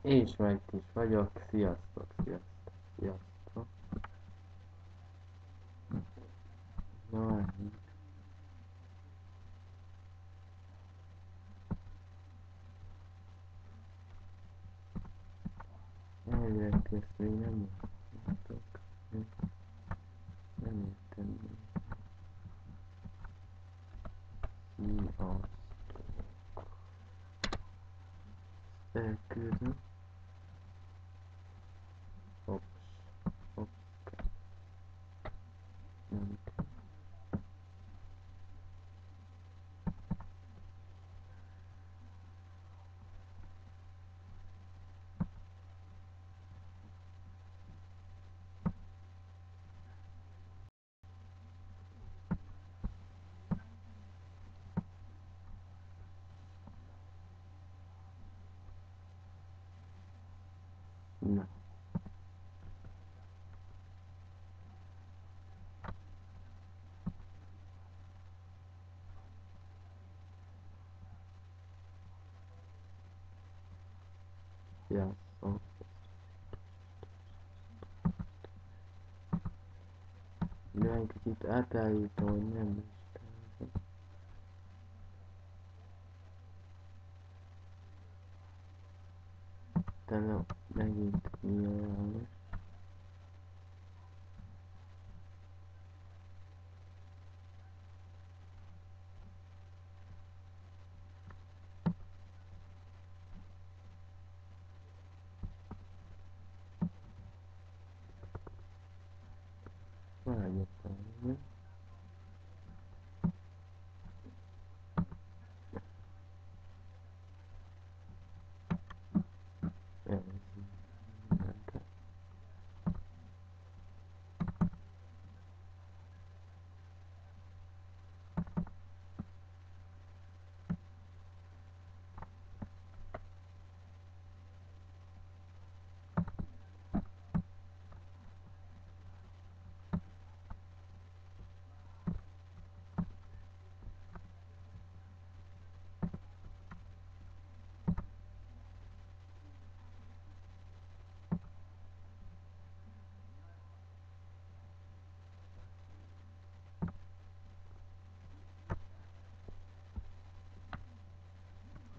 És meg is vagyok, sziasztok, sziasztok, sziasztok. Na, ennyi. Elvileg ezt még nem látok. Nem értem. Sziasztok. Elküldöm. Hops, hops, nem kell. Na, sziasztok. De egy kicsit átállítom, hogy nem listázom. Utána megint nyilvános. Várjatok, nem? Ez nem kell.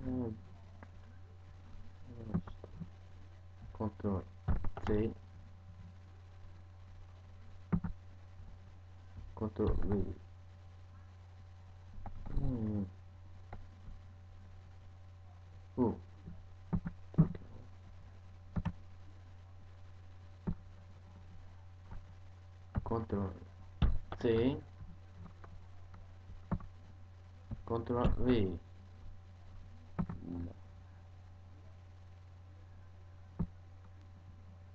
Nem, most Ctrl C, Ctrl V. Hú, Ctrl C, Ctrl V. Na,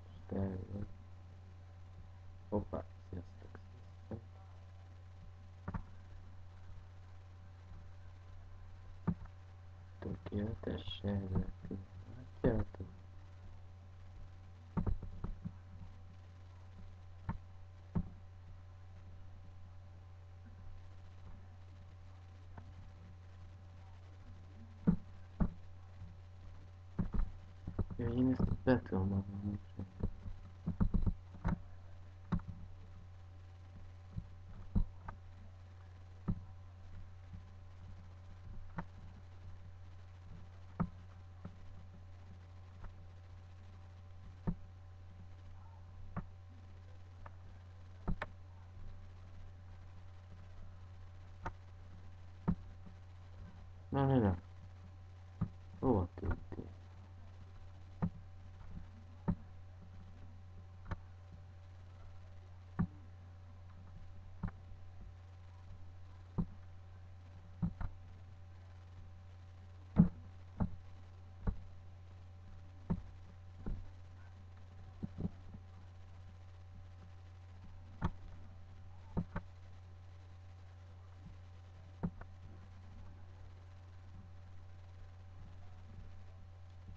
most elveg. Hoppá, sziasztok, sziasztok. Tökéletesen lett. Látjátok? Ja, én ezt be tudom magam is. Na. Hova tűntél?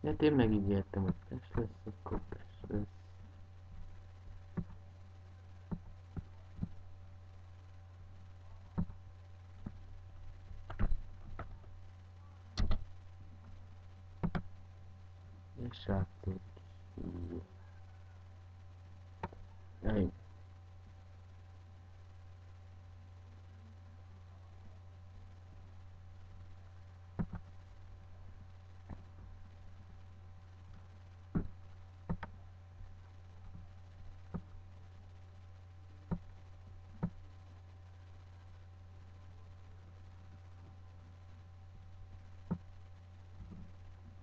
Hát én megígértem, hogy PES lesz, akkor PES lesz. srácok. Jaj.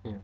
Ja.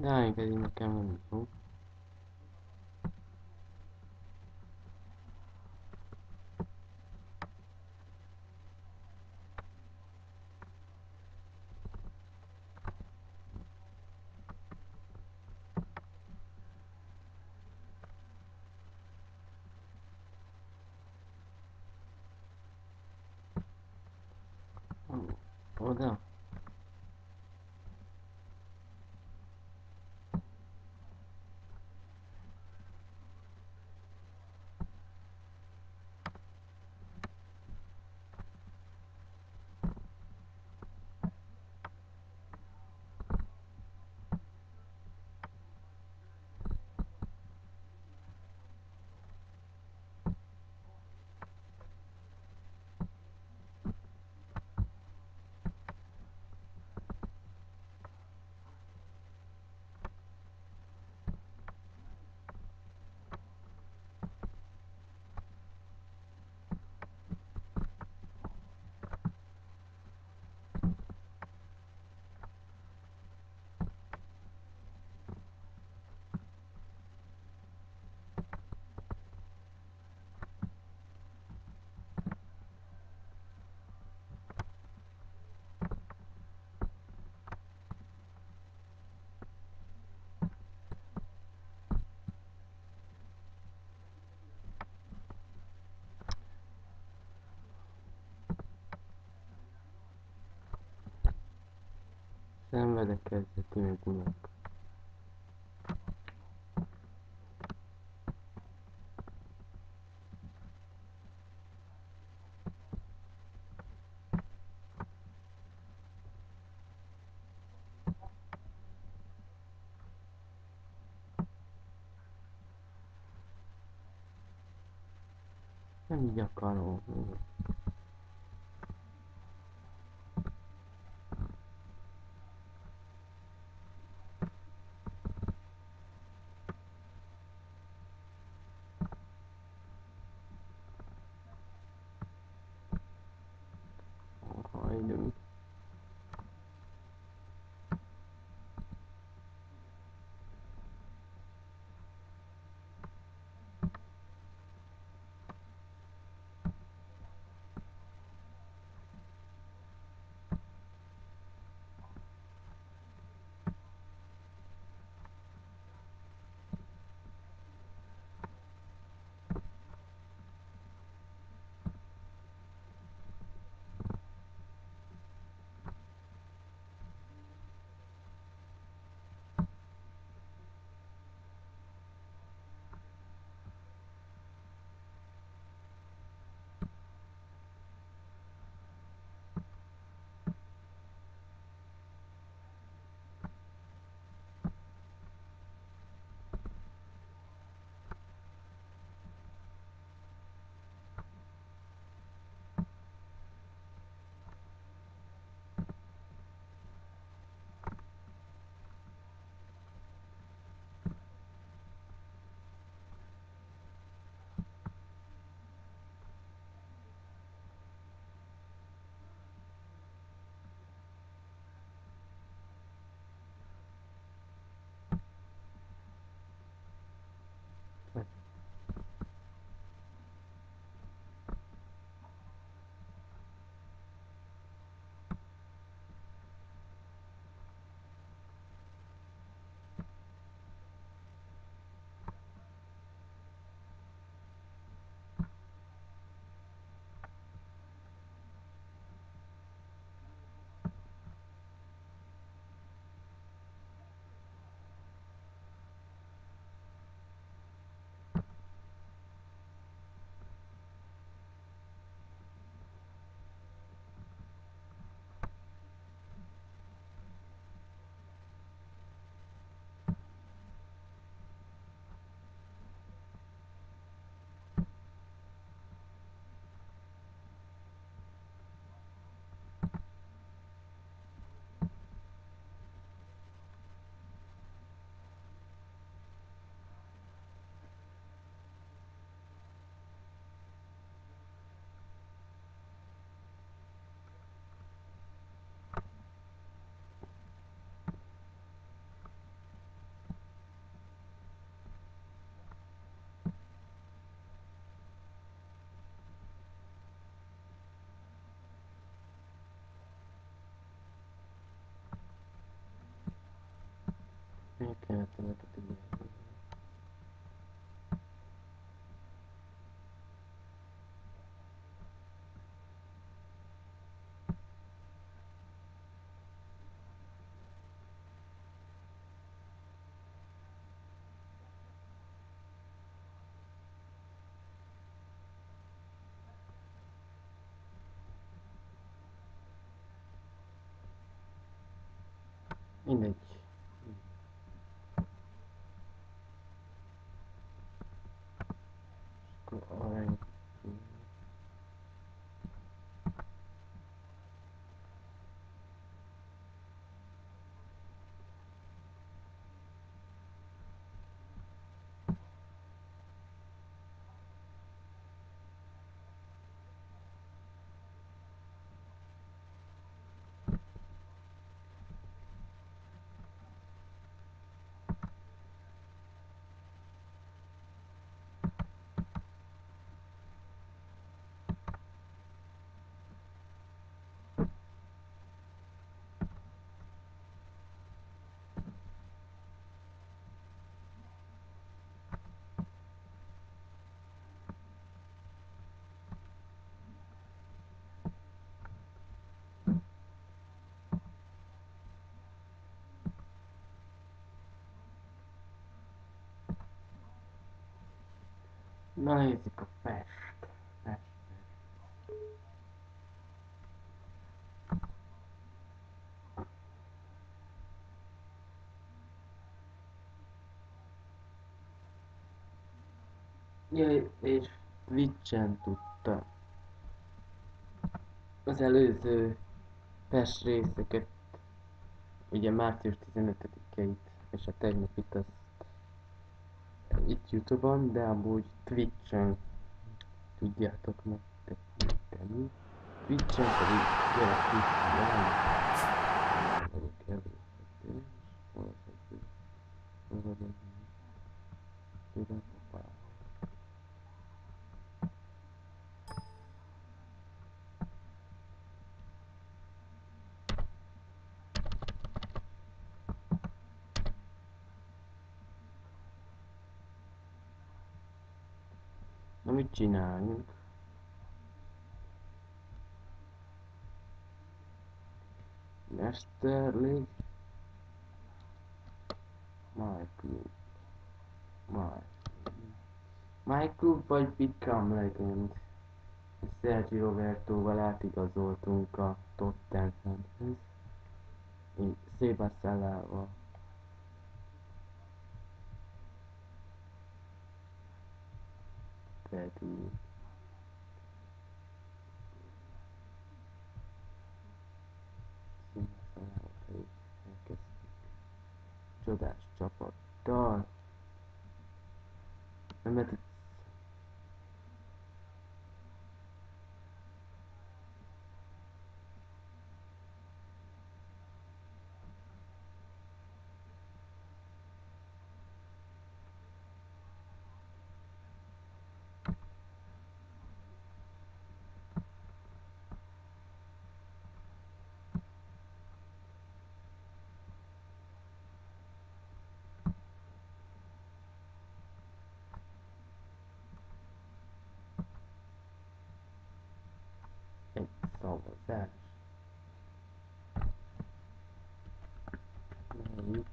Rájön pedig nekem nem fog. Oda. Szenvedek kezdeti meg unok. Nem így akarom. Hajdom. Még kellett ezeket így elhívni. Mindegy. Akkor arany. Na nézzük a Pest. Pest. Jaj, és Twitch-en tudta az előző Pest részeket, ugye március 15-eit és a tegnapit azt itt YouTube-on, de amúgy Twitch-en tudjátok megtenni. Twitch-en pedig gyere Krisztián. Vagyok először. Hol vagyok? Tudom, hoppá. Na mit csináljunk? Mesterlig. My Club. My Club vagy Become Legend. Sergio Robertóval átigazoltunk a Tottenhamhez. Szébaszálával pedig Szébaszálával pedig elkezdtük csodás csapattal. Nem lehet egy szavazás. Melyik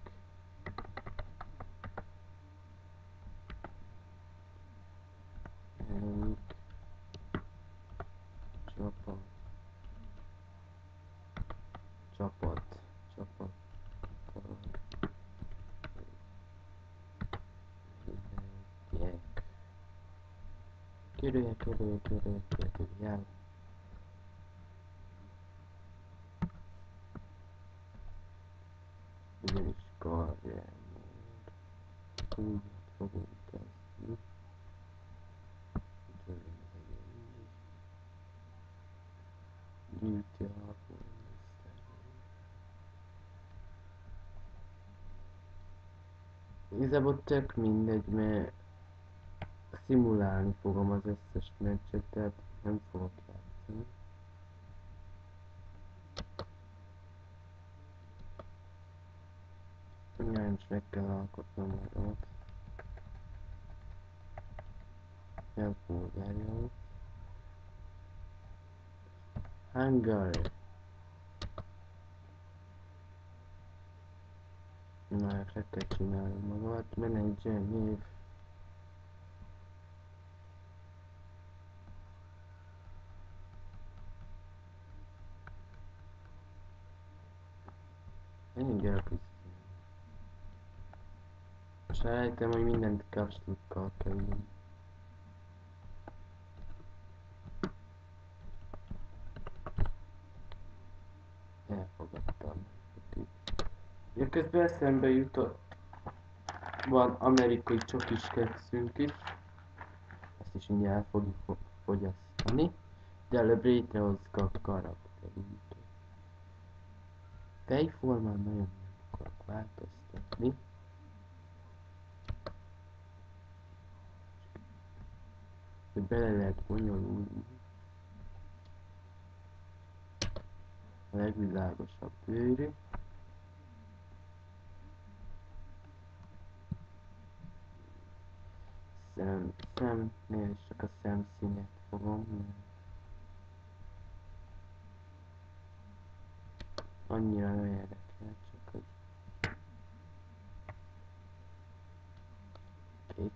csapat csapat legyek. Kérdőjel. Ugyanis karrier-mód. Úgy fogunk kezdeni. Töröm az egész. Gyűjti a Bundesliga. Igazából tök mindegy, mert szimulálni fogom az összes meccset, tehát nem fogok játszani. Jaj, most meg kell alkotnom magamat. Ja, Bulgária. Hungary. Na, meg kell csinálni magamat. Menedzser név. Menjünk el a Krisztián. Sejtem, hogy mindent kapszlukkal kell írni. Elfogadtam. Ja, közben eszembe jutott. Van amerikai csokis kekszünk is. Ezt is mindjárt el fogjuk fogyasztani. De előbb létrehozzuk a karakterünket. Fejformán nagyon nem akarok változtatni. Hogy bele lehet bonyolulni. A legvilágosabb bőrű. Szemnél is csak a szemszínet fogom. Annyira nem érdekel, csak hogy kék.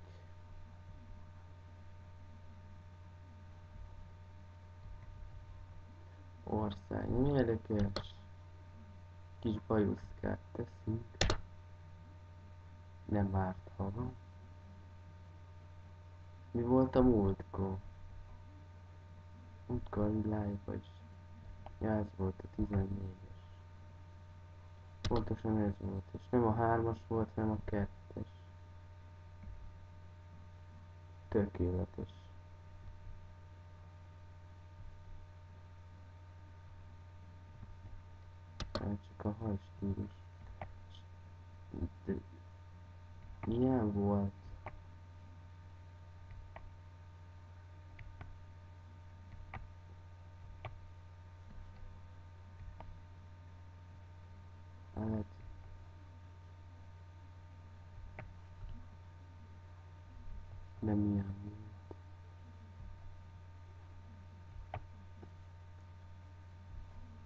Ország nem érdekes. Kis bajuszkát teszünk. Nem árt, ha van. Mi volt a múltkor? Múltkor live vagy. Ja, ez volt a 14-es. Pontosan ez volt, és nem a 3-as volt, hanem a 2-es. Tökéletes. Hát csak a hajstílus. De milyen volt? Hát... De milyen volt?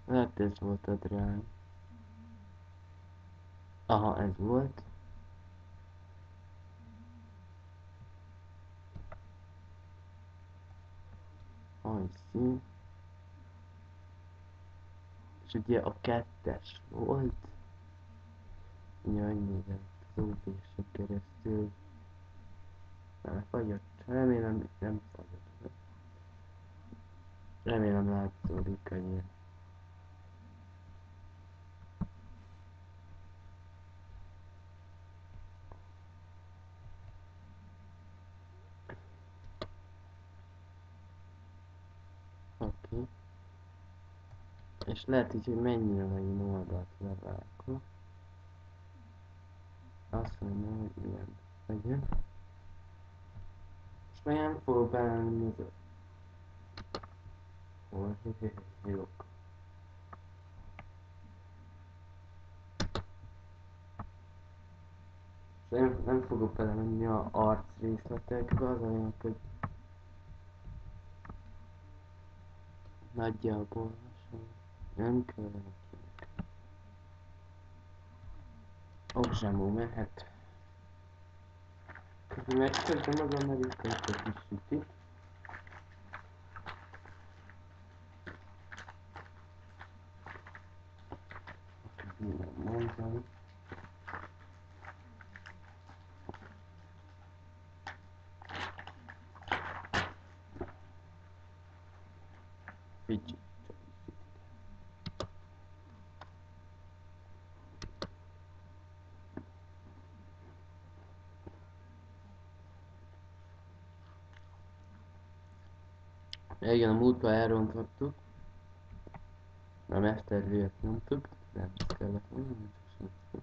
Hát ez volt a drág. Aha, ez volt. Hajszín. És ugye a 2-es volt. Jaj, nézem, az OBS-en keresztül. Nem fagyott. Remélem nem fagyott. Remélem látszódik annyira. Oké. És lehet így, hogy mennyire legyen oldalt levágva. Azt mondom, hogy ilyen legyen. Most már nem fogok belemenni az... Jók. Nem fogok belemenni a arc részletekbe, az olyan, hogy nagyjából hasonló. Nem kell nekinek. Okzsámó mehet. Közben megkezdem az amerikai kis sütit. Mondtam. Figyelj. Igen, a múltban elrontottuk. A mesterlőt nyomtuk, nem kellett volna, csak sem.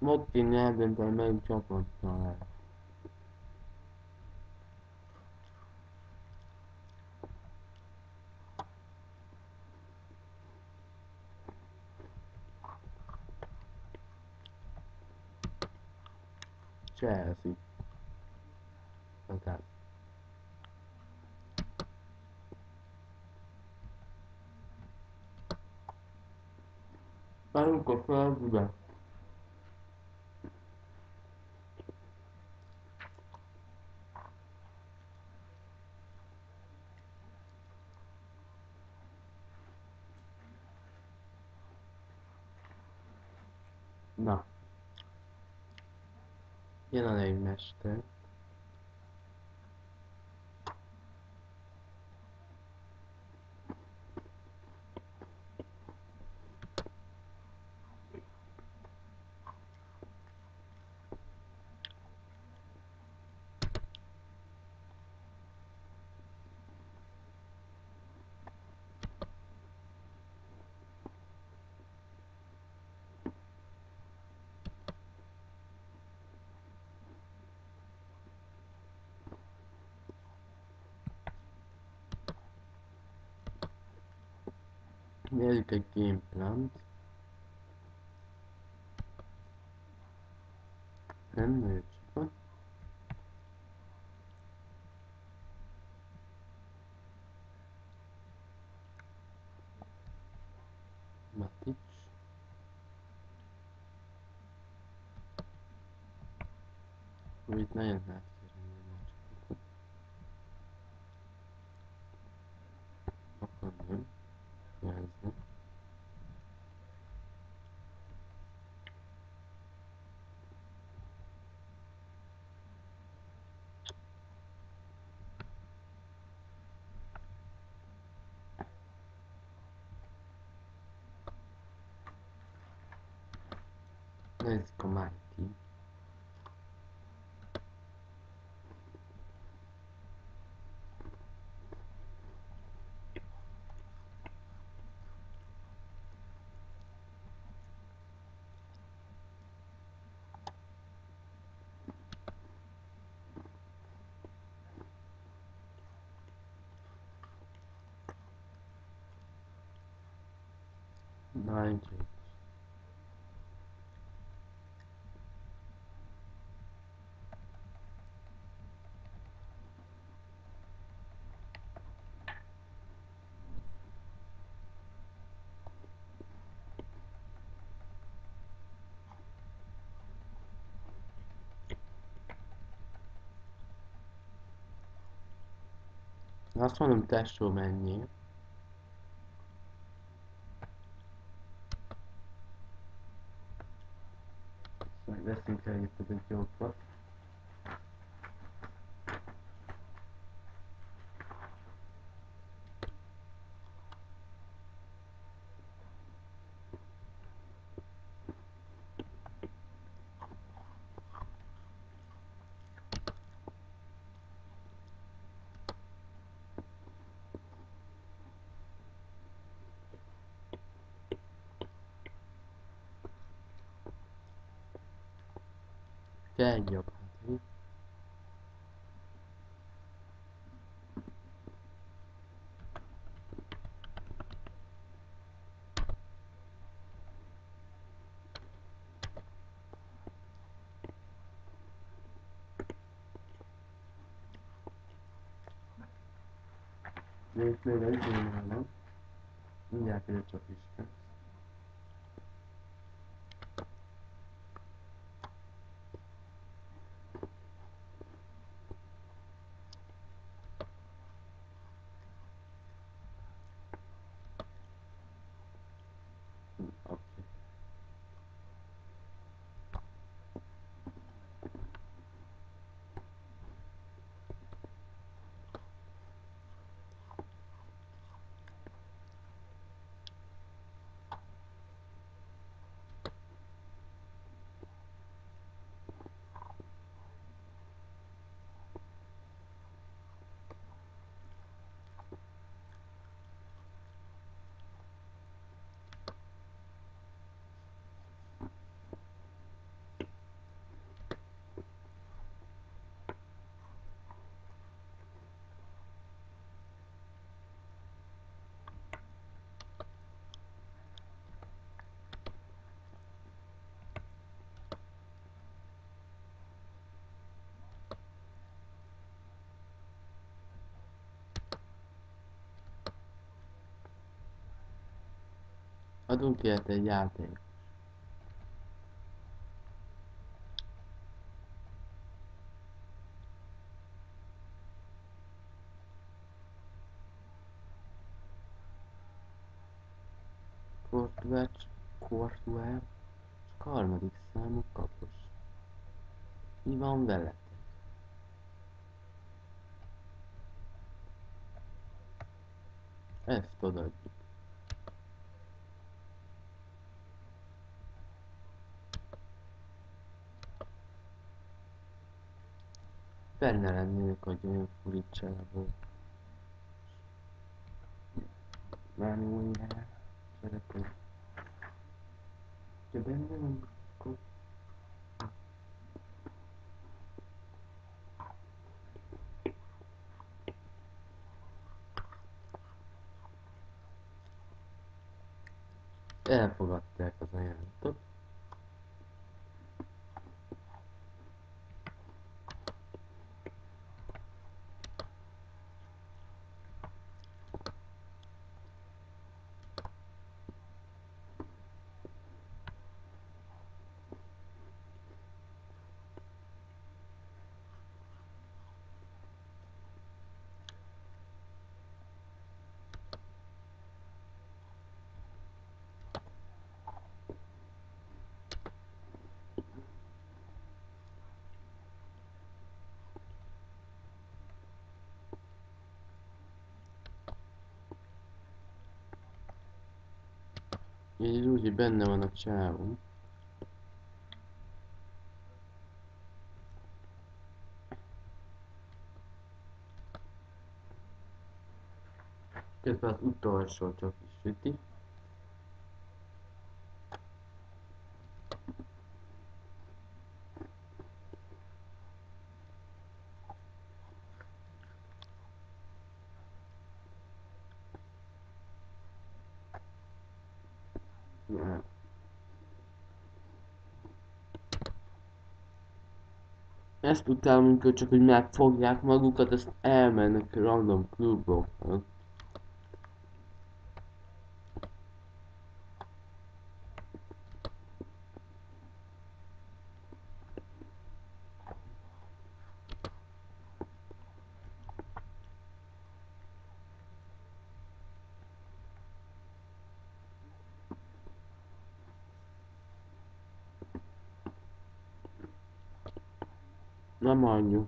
Most kéne eldönteni, melyik csapat talál. Chelsea. Tehát. Várunk a földbe. Na. Jön a mester. Nézzük egy gameplant. Nem nő csapat. Matic. Itt nagyon átkerülni a csapatot. Akkor nem. Jelzem. Nézzük a Mighty. Nine trades. Azt mondom, tesó mennyi. Veszünk el itt egy jókat. Kell jobb, hát mi? Még egy nálam. Mindjárt ide csak is kell. Oké. Adunk érte egy játék. Kortuel, csak harmadik számú kapos. Mi van veletek? Ezt odaadjuk. Benne lennének, hogy olyan furicsából. Manuel, szeretem. Ha benne van, akkor... Elfogadták az ajánlatot. Így úgy, hogy benne van a csávon. Közben az utolsó csak is süti. Ezt utálom, amikor csak hogy megfogják magukat, ezt elmennek random klubokra. Nem annyi.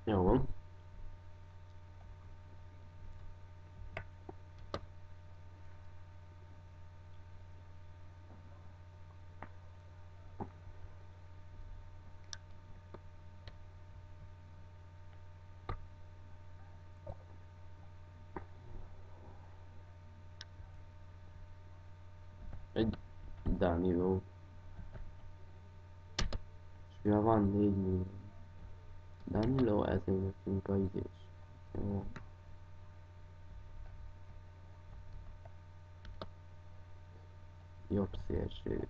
Jó van. Egy Danilo. És mivel van 4 millió. Danilo, ezért nekünk a idés. Jó. Jobb szélső.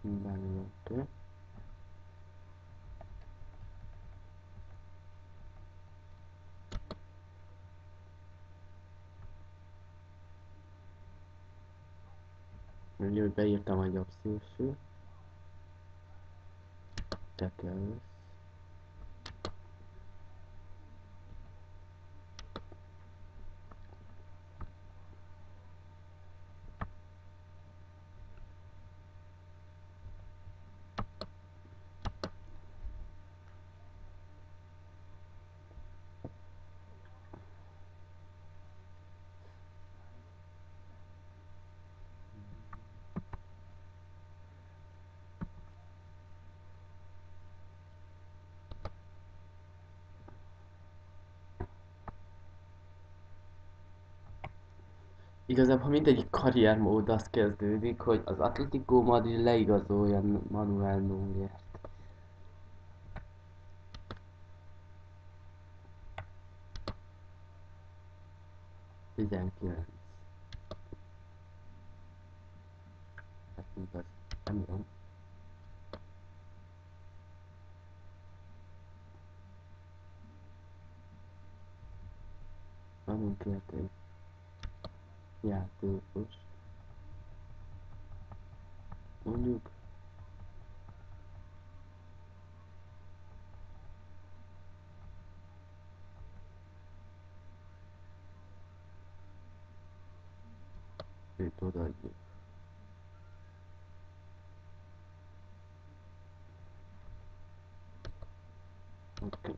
Danilo, oké. Ugye, hogy beírtam a jobb szélső. Tekel lesz. Igazából mindegyik karriermód az kezdődik, hogy az Atletico Madrid leigazolja Manuel Neuert. nekünk az nem jó. Amikért egy játékos, mondjuk őt odaadjuk. Oké.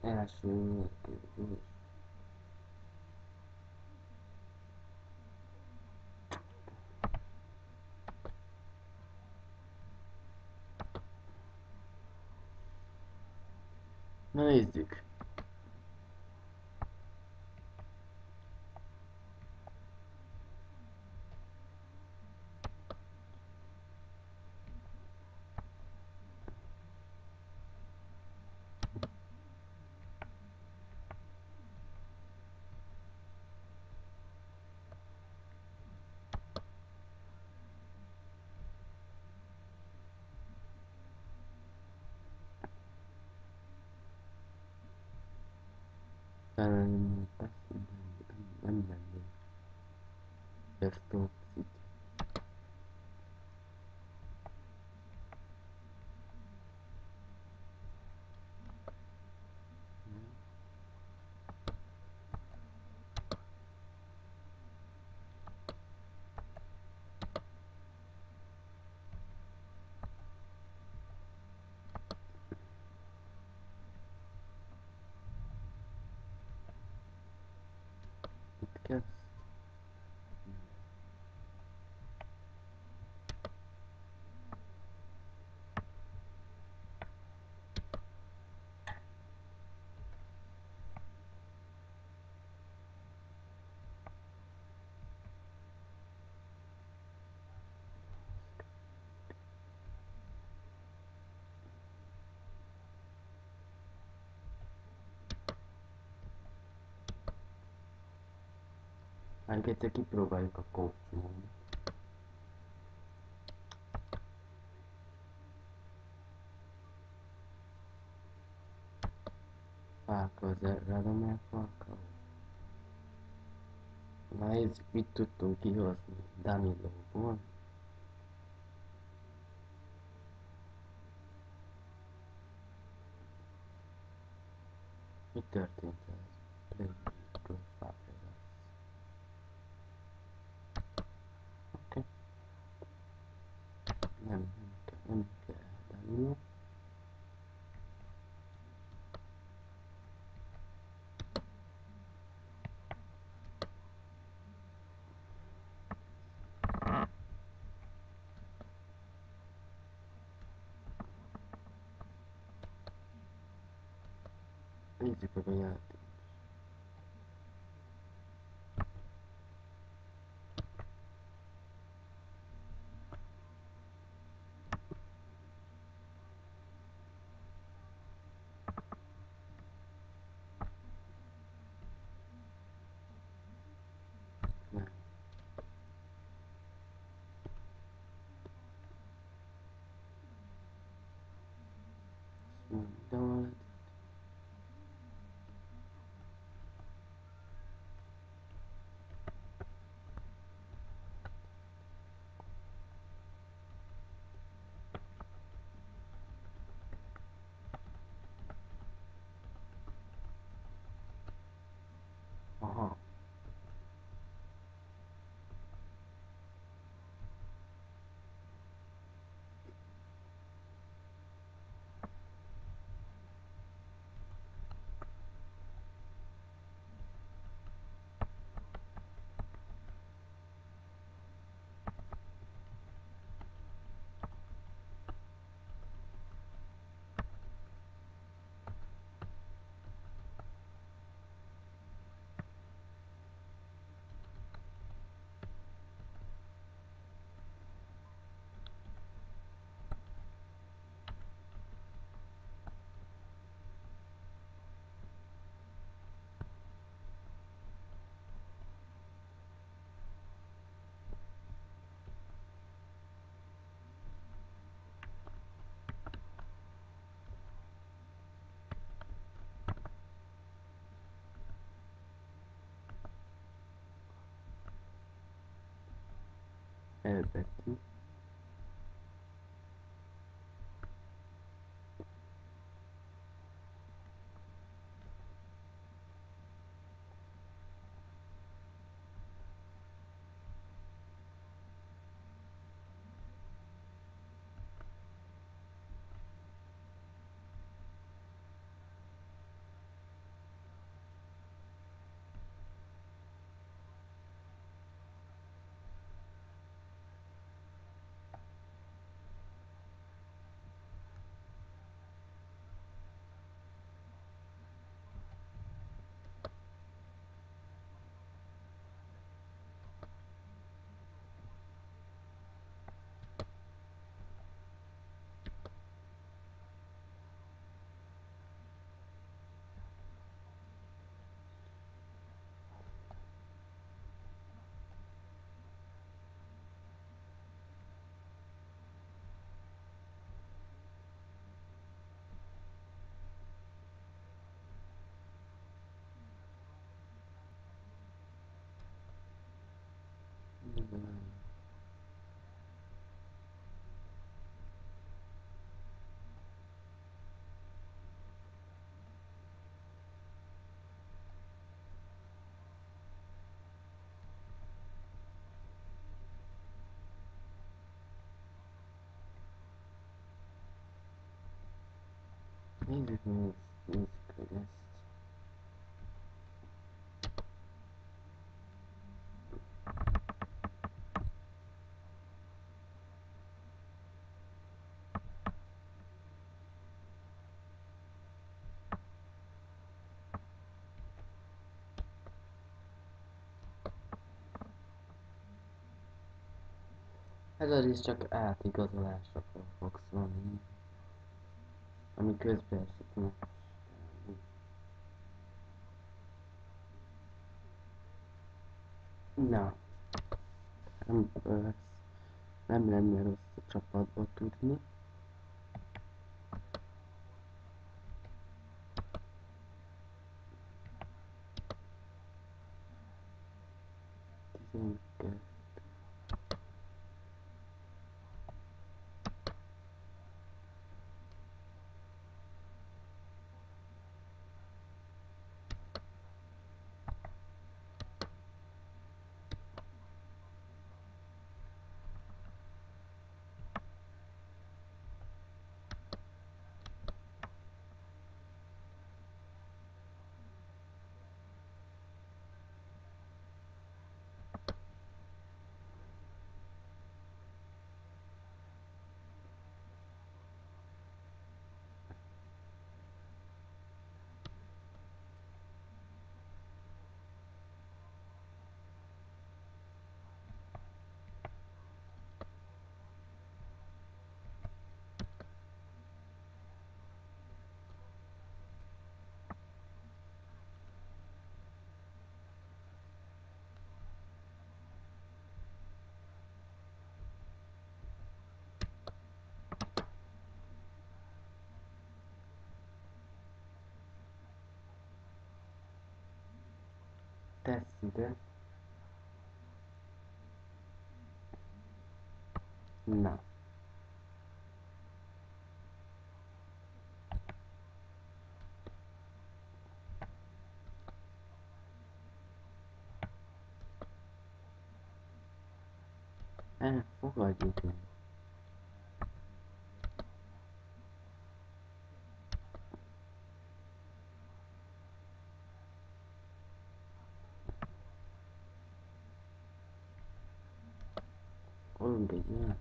Első kérdés. Na nézzük. Talán azt nem lennék. Ezt toxic. Itt kezd. Már egyszer kipróbáljuk a coach-módot. Fálka az Radamel Falka. Na nézzük, mit tudtunk kihozni Danilóból. Mi történt ez? Play-ből Fábregas. Oké. Nem kell Daniló. Nézzük meg a játék. Nem. Smooth. elbetű. Nézzük, hogy ezt. Ez a rész csak átigazolásokról fog szólni, ami közben esik meg. Na, nem lenne rossz a csapatba tudni. Tizenkettő. Tesz ide. Na. Fogadjuk el. Olunk egy játék.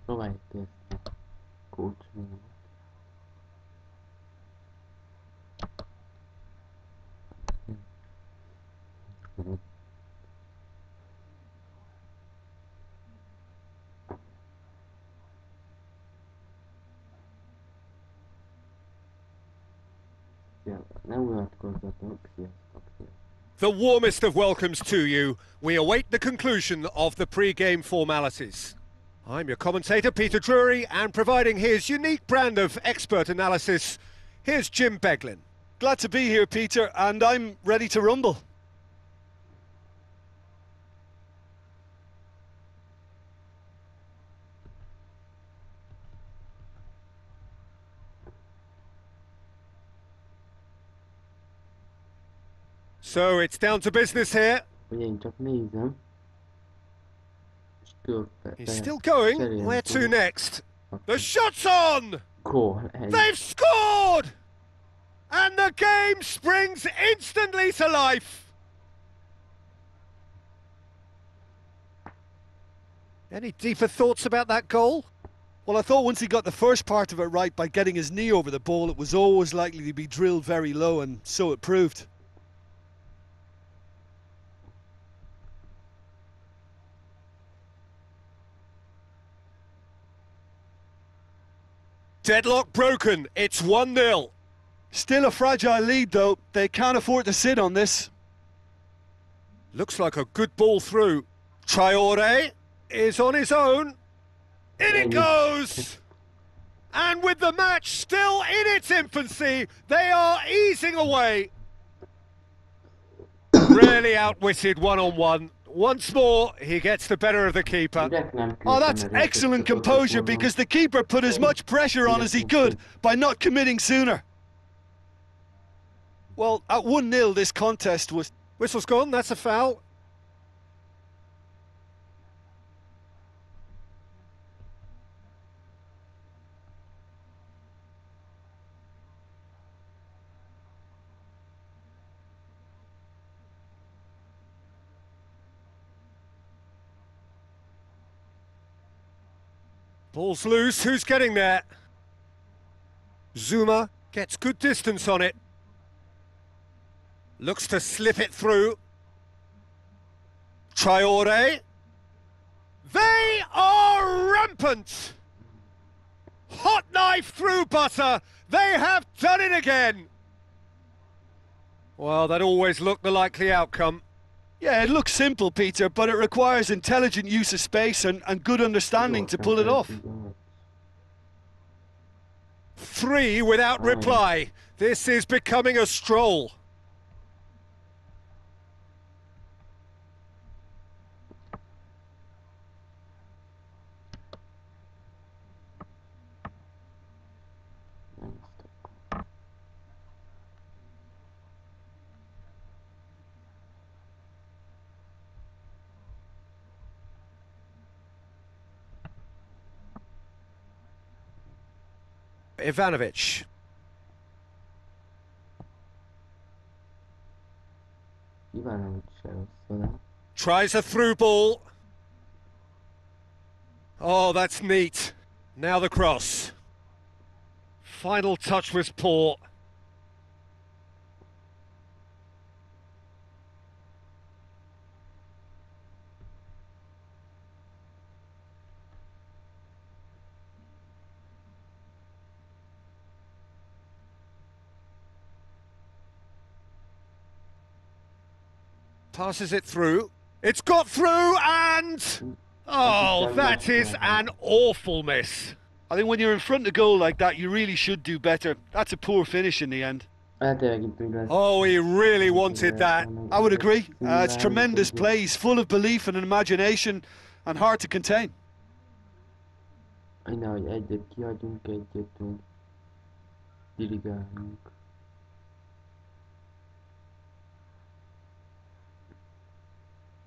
Próbálj kezdeni. Coach mindig. Ne unatkozzatok, sziasztok. The warmest of welcomes to you. We await the conclusion of the pre-game formalities. I'm your commentator, Peter Drury, and providing his unique brand of expert analysis, here's Jim Beglin. Glad to be here, Peter, and I'm ready to rumble. So it's down to business here. Ugye én csak nézem. És tudok He's still going. Where to next? The shot's on! Gól. They've scored! And the game springs instantly to life. Any deeper thoughts about that goal? Well, I thought once he got the first part of it right by getting his knee over the ball, it was always likely to be drilled very low, and so it proved. Deadlock broken. It's 1-0. Still a fragile lead, though. They can't afford to sit on this. Looks like a good ball through. Traore is on his own. In it goes! And with the match still in its infancy, they are easing away. Really outwitted one-on-one. Once more, he gets the better of the keeper. Oh, that's excellent composure, because the keeper put as much pressure on as he could by not committing sooner. Well, at 1-0, this contest was... Whistle's gone, that's a foul. Ball's loose, who's getting there? Zuma gets good distance on it. Looks to slip it through. Traore. They are rampant! Hot knife through butter. They have done it again. Well, that always looked the likely outcome. Yeah, it looks simple, Peter, but it requires intelligent use of space and good understanding to pull it off. 3 without reply. This is becoming a stroll. Ivanovic. Tries a through ball. Oh, that's neat. Now the cross. Final touch was poor. Passes it through. It's got through and... Oh, that is an awful miss. I think when you're in front of goal like that, you really should do better. That's a poor finish in the end. Oh, he really wanted that. I would agree. It's tremendous play. He's full of belief and imagination and hard to contain. Ajna, hogy egyet kiadjunk, egyet dirigáljunk.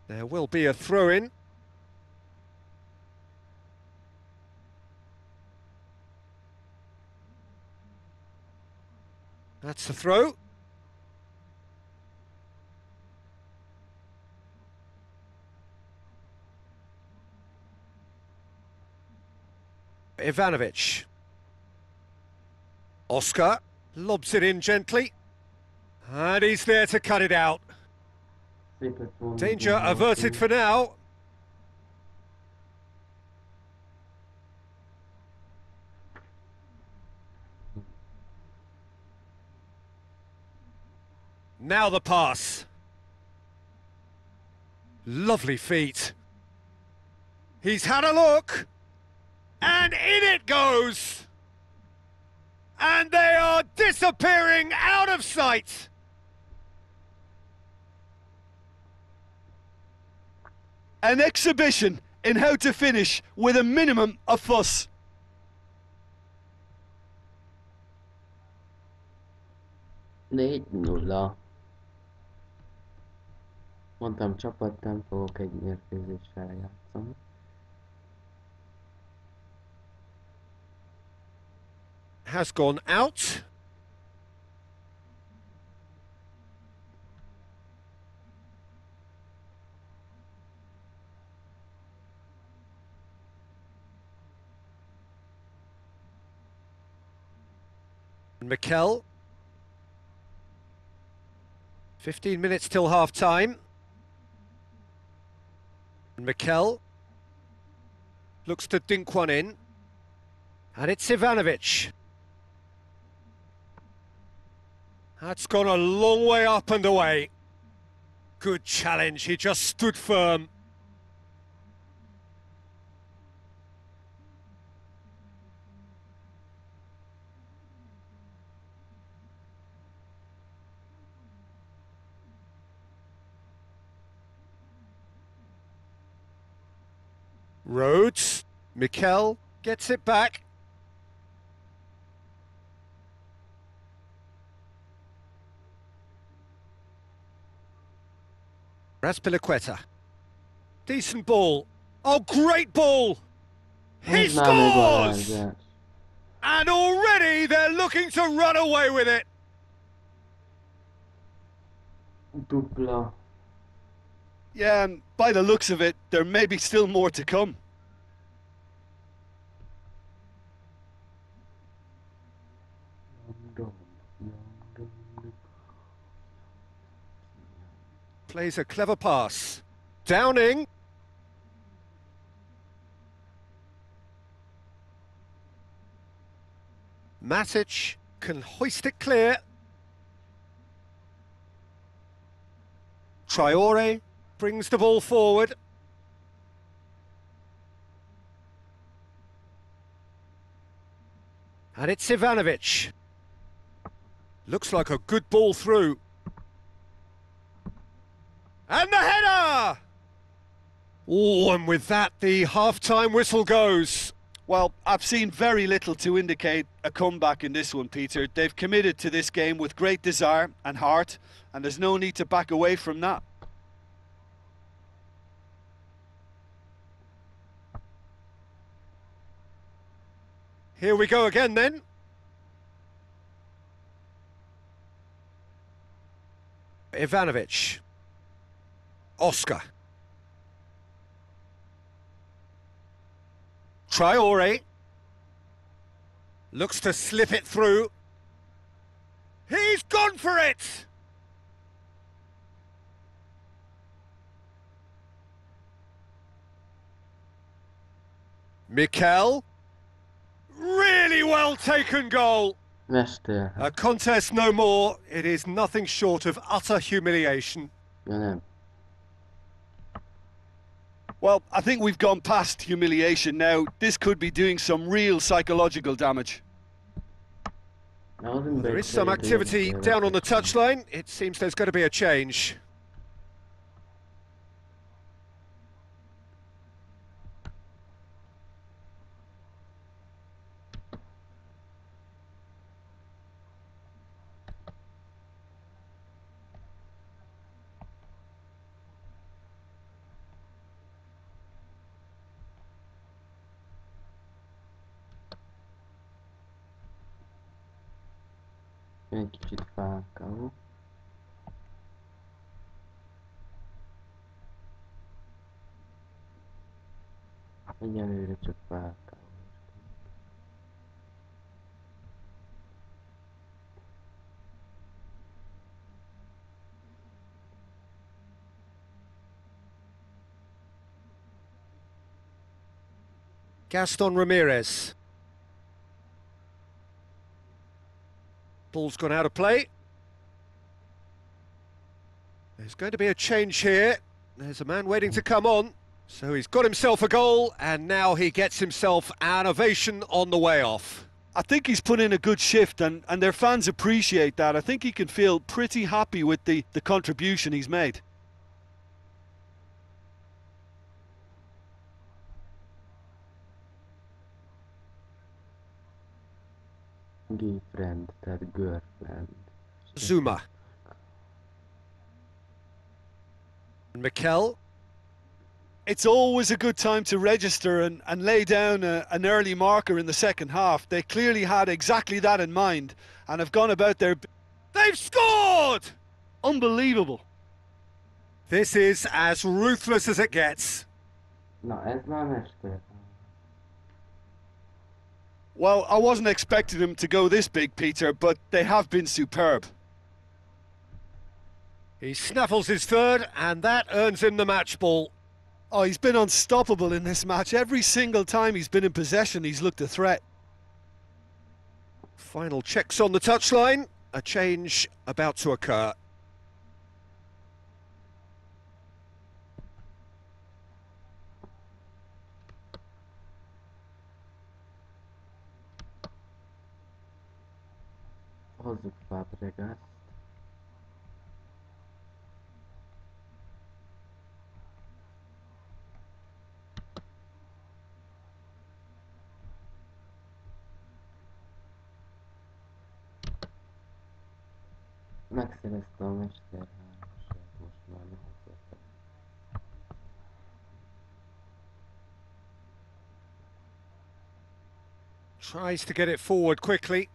There will be a throw-in. That's the throw. Ivanovic. Oscar lobs it in gently. And he's there to cut it out. Danger averted for now. Now the pass. Lovely feet. He's had a look. And in it goes. And they are disappearing out of sight. An exhibition in how to finish with a minimum of fuss. Négy nulla. Mondtam, csapat, nem fogok egy mérkőzéssel játszani. Has gone out. Mikel. 15 minutes till half-time. Mikel looks to dink one in. And it's Ivanovic. That's gone a long way up and away. Good challenge, he just stood firm. Rhodes, Mikel gets it back. Raspilicueta. Decent ball. Oh, great ball! He scores! And already they're looking to run away with it. Dupla. Yeah, and by the looks of it, there may be still more to come. Plays a clever pass. Downing. Matic can hoist it clear. Traore brings the ball forward. And it's Ivanovic. Looks like a good ball through. And the header! Oh, and with that, the half-time whistle goes. Well, I've seen very little to indicate a comeback in this one, Peter. They've committed to this game with great desire and heart, and there's no need to back away from that. Here we go again then. Ivanovic. Oscar. Traore. Looks to slip it through. He's gone for it! Mikel. Really well taken goal. Mester. A contest no more. It is nothing short of utter humiliation. Ja nem. Well, I think we've gone past humiliation now. This could be doing some real psychological damage. There is some activity down on the touchline. It seems there's going to be a change. Egy kicsit fákau. Egyelőre csak fákau. Gaston Ramirez. Ball's gone out of play. There's going to be a change here. There's a man waiting to come on. So he's got himself a goal, and now he gets himself an ovation on the way off. I think he's put in a good shift, and their fans appreciate that. I think he can feel pretty happy with the contribution he's made. Gay friend, that girlfriend. Zuma. And Mikel. It's always a good time to register and lay down an early marker in the second half. They clearly had exactly that in mind and have gone about their... They've scored! Unbelievable. This is as ruthless as it gets. Na, ez már mester. Well, I wasn't expecting them to go this big, Peter, but they have been superb. He snaffles his third, and that earns him the match ball. Oh, he's been unstoppable in this match. Every single time he's been in possession, he's looked a threat. Final checks on the touchline. A change about to occur. Hozzuk Fabregas. Megszerezte a mester 3-asát, most már lehetett. Tries to get it forward quickly.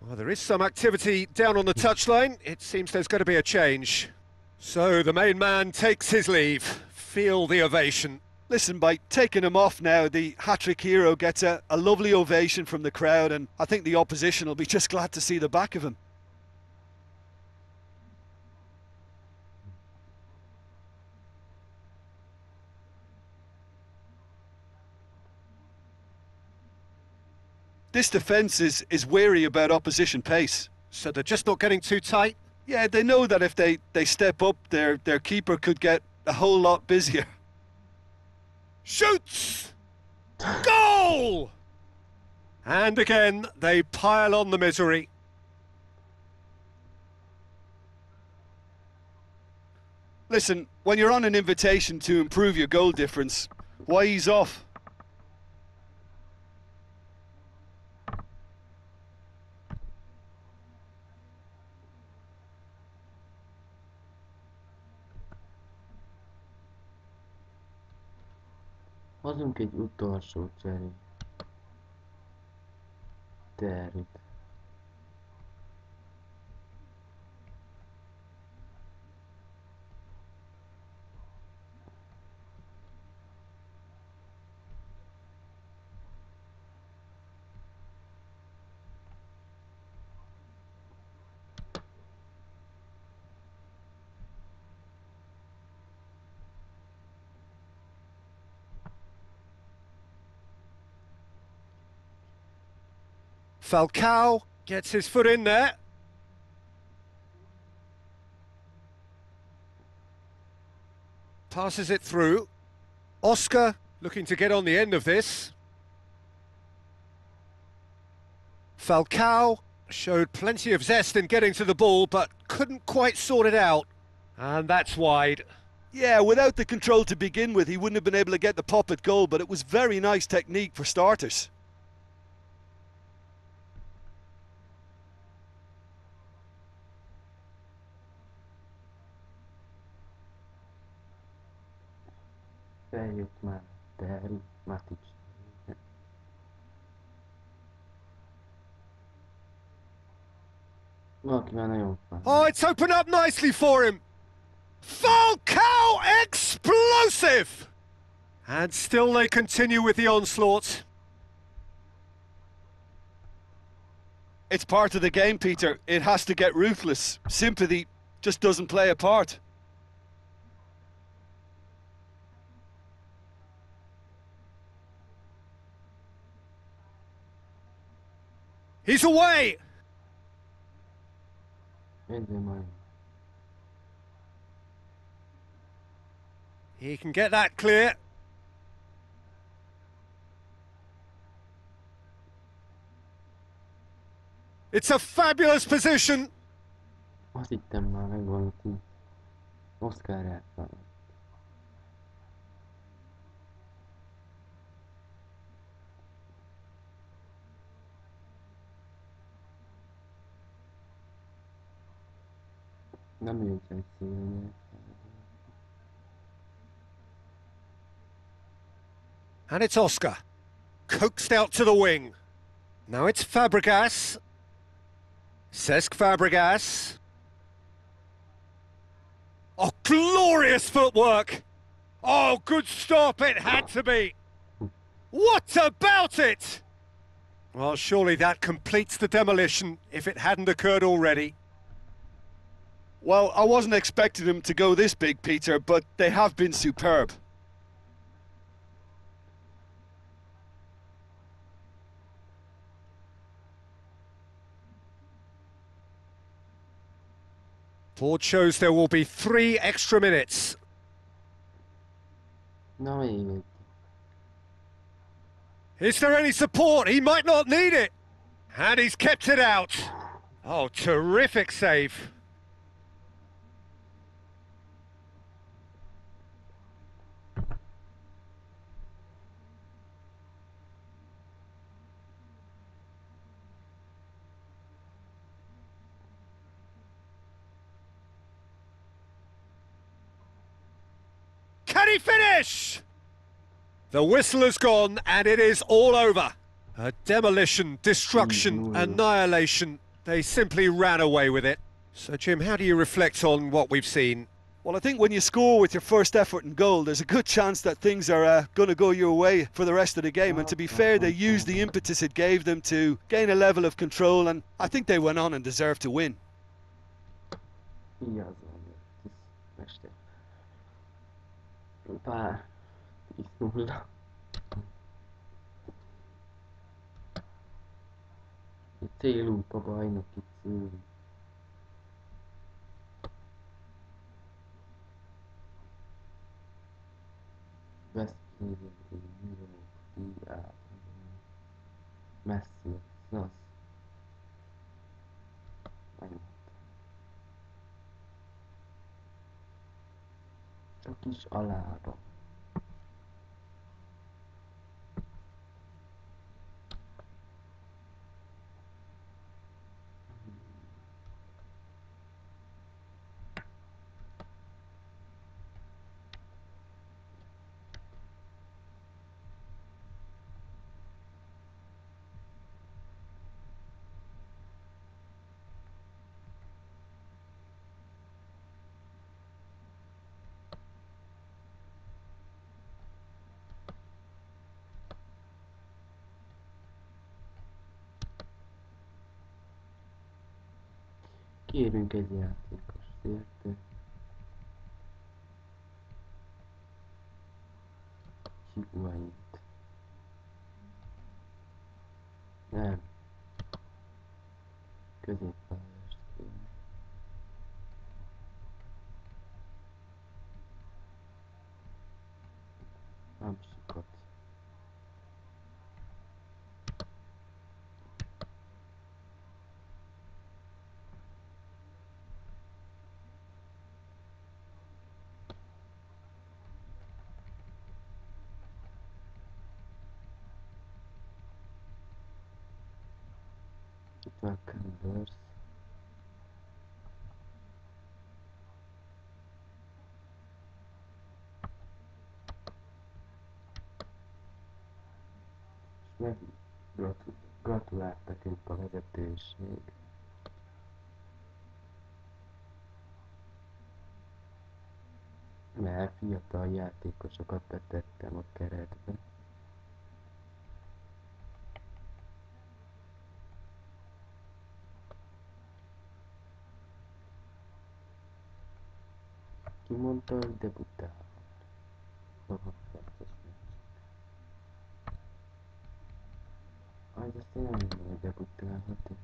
Well, there is some activity down on the touchline. It seems there's going to be a change. So the main man takes his leave. Feel the ovation. Listen, by taking him off now, the hat-trick hero gets a lovely ovation from the crowd, and I think the opposition will be just glad to see the back of him. This defence is wary about opposition pace. So they're just not getting too tight? Yeah, they know that if they step up, their keeper could get a whole lot busier. Shoots! Goal! And again, they pile on the misery. Listen, when you're on an invitation to improve your goal difference, why ease off? Hozunk egy utolsó cserét. Terüt. Falcao gets his foot in there. Passes it through. Oscar looking to get on the end of this. Falcao showed plenty of zest in getting to the ball, but couldn't quite sort it out. And that's wide. Yeah, without the control to begin with, he wouldn't have been able to get the pop at goal, but it was very nice technique for starters. Feljött már Terüt, Matic. Valaki már nagyon fan. Oh, it's opened up nicely for him. Falcao explosive! And still they continue with the onslaught. It's part of the game, Peter. It has to get ruthless. Sympathy just doesn't play a part. He's away! Ezzel majd. He can get that clear. It's a fabulous position. Azt hittem már megvan a tíz. Oscar játszott. Nem őket szívni. And it's Oscar. Coaxed out to the wing. Now it's Fabregas. Cesc Fabregas. Oh, glorious footwork! Oh, good stop, it had to be! What about it? Well, surely that completes the demolition if it hadn't occurred already. Well, I wasn't expecting them to go this big, Peter, but they have been superb. Board shows there will be 3 extra minutes. Na még egy. Is there any support? He might not need it. And he's kept it out. Oh, terrific save. Can he finish? The whistle has gone and it is all over. A demolition, destruction, annihilation. They simply ran away with it. So, Jim, how do you reflect on what we've seen? Well, I think when you score with your first effort and goal, there's a good chance that things are going to go your way for the rest of the game. And to be fair, they used the impetus it gave them to gain a level of control, and I think they went on and deserved to win. Igazán. Este. Pár. 10-0. Célunk a bajnoki cél. Veszkélyünk, Diát, Messi, az. Csak is alába. Kérünk egy játékos, érte? Higuaint. Nem. Középpályást kérünk. Nem sokat. Itt van Converse. És gratulált nekünk a vezetőség. Mert fiatal játékosokat betettem a keretbe. Ki mondta, hogy debutál? Aha, perces meccs. Az azt én nem mondom, hogy voglio buttare te.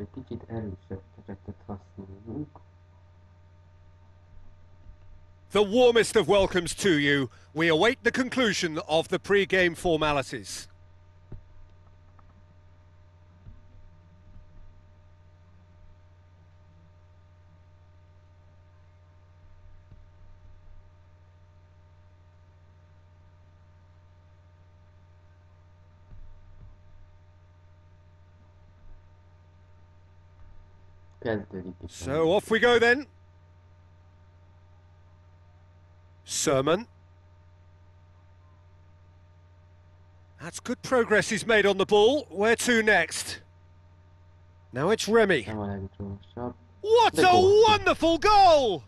Egy kicsit erősebb keretet használunk. The warmest of welcomes to you. We await the conclusion of the pre-game formalities. So off we go then. Sermon. That's good progress he's made on the ball. Where to next? Now it's Remy. What a wonderful goal!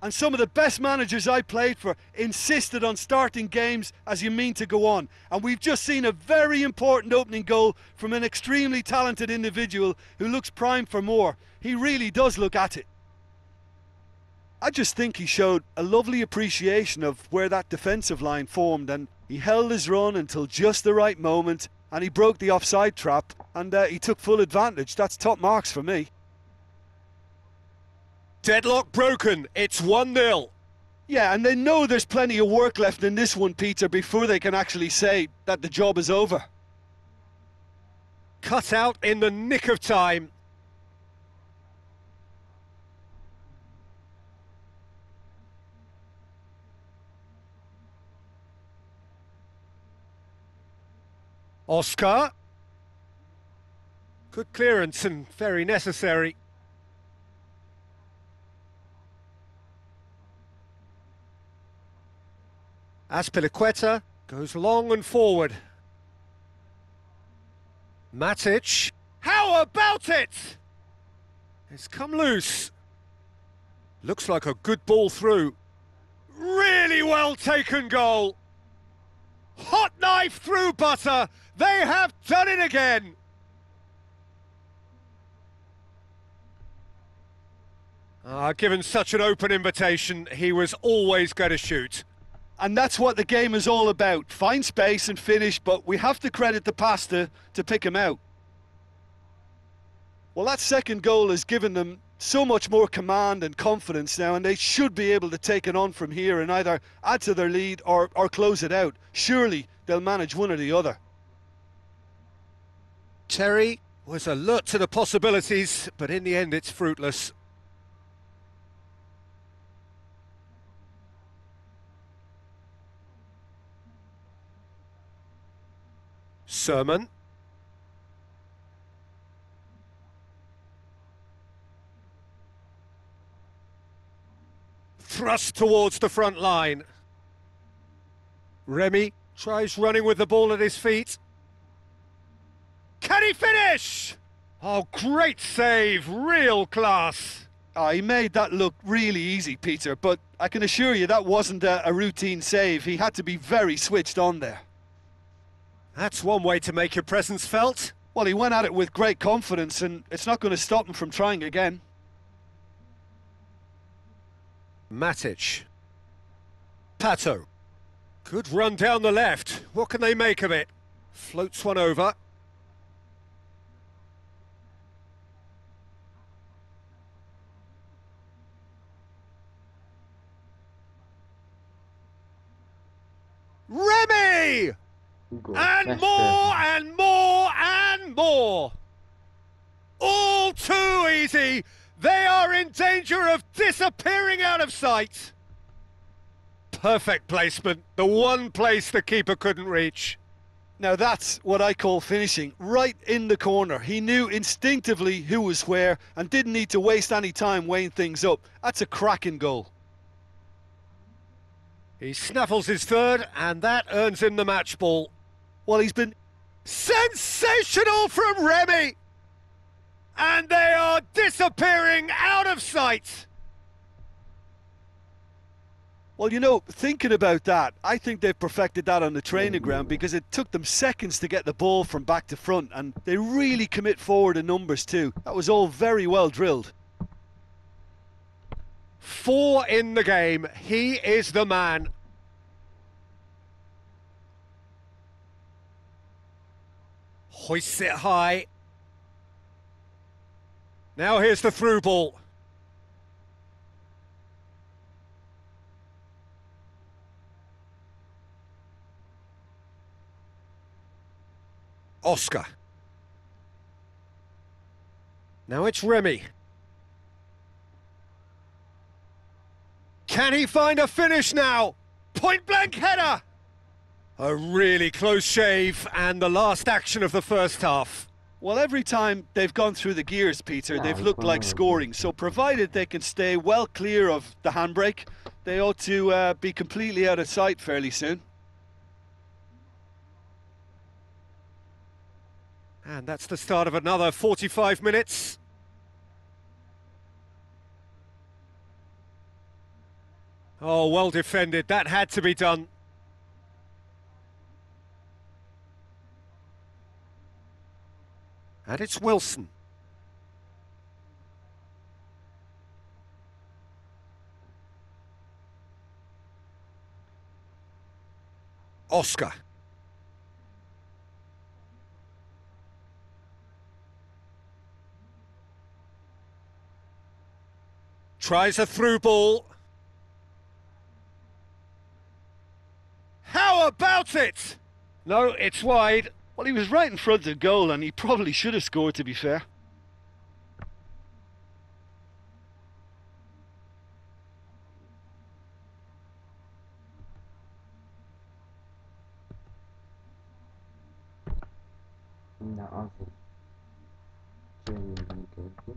And some of the best managers I played for insisted on starting games as you mean to go on. And we've just seen a very important opening goal from an extremely talented individual who looks primed for more. He really does look at it. I just think he showed a lovely appreciation of where that defensive line formed, and he held his run until just the right moment, and he broke the offside trap, and he took full advantage. That's top marks for me. Deadlock broken. It's 1-0. Yeah, and they know there's plenty of work left in this one, Peter, before they can actually say that the job is over. Cut out in the nick of time. Oscar. Good clearance and very necessary. Azpilicueta goes long and forward. Matic. How about it? It's come loose. Looks like a good ball through. Really well taken goal. Hot knife through butter. They have done it again. Given such an open invitation, he was always going to shoot. And that's what the game is all about. Find space and finish, but we have to credit the pasta to pick him out. Well, that second goal has given them so much more command and confidence now, and they should be able to take it on from here and either add to their lead or close it out. Surely they'll manage one or the other. Terry was alert to the possibilities, but in the end it's fruitless. Sermon. Thrust towards the front line. Remy tries running with the ball at his feet. Can he finish? Oh, great save, real class. He made that look really easy, Peter, but I can assure you that wasn't a routine save. He had to be very switched on there. That's one way to make your presence felt. Well, he went at it with great confidence, and it's not going to stop him from trying again. Matic. Pato. Good run down the left. What can they make of it? Floats one over. Remy! And more and more and more. All too easy. They are in danger of disappearing out of sight. Perfect placement. The one place the keeper couldn't reach. Now that's what I call finishing. Right in the corner. He knew instinctively who was where and didn't need to waste any time weighing things up. That's a cracking goal. He snaffles his third, and that earns him the match ball. Well, he's been sensational from Remy! And they are disappearing out of sight! Well, you know, thinking about that, I think they've perfected that on the training ground because it took them seconds to get the ball from back to front, and they really commit forward in numbers too. That was all very well drilled. 4 in the game. He is the man. Hoists it high. Now here's the through ball. Oscar. Now it's Remy. Can he find a finish now? Point blank header! A really close shave, and the last action of the first half. Well, every time they've gone through the gears, Peter, they've looked like scoring. So provided they can stay well clear of the handbrake, they ought to be completely out of sight fairly soon. And that's the start of another 45 minutes. Oh, well defended. That had to be done. And it's Wilson. Oscar. Tries a through ball. How about it? No, it's wide. Well, he was right in front of the goal and he probably should have scored, to be fair. Na azért cseréljünk egyet.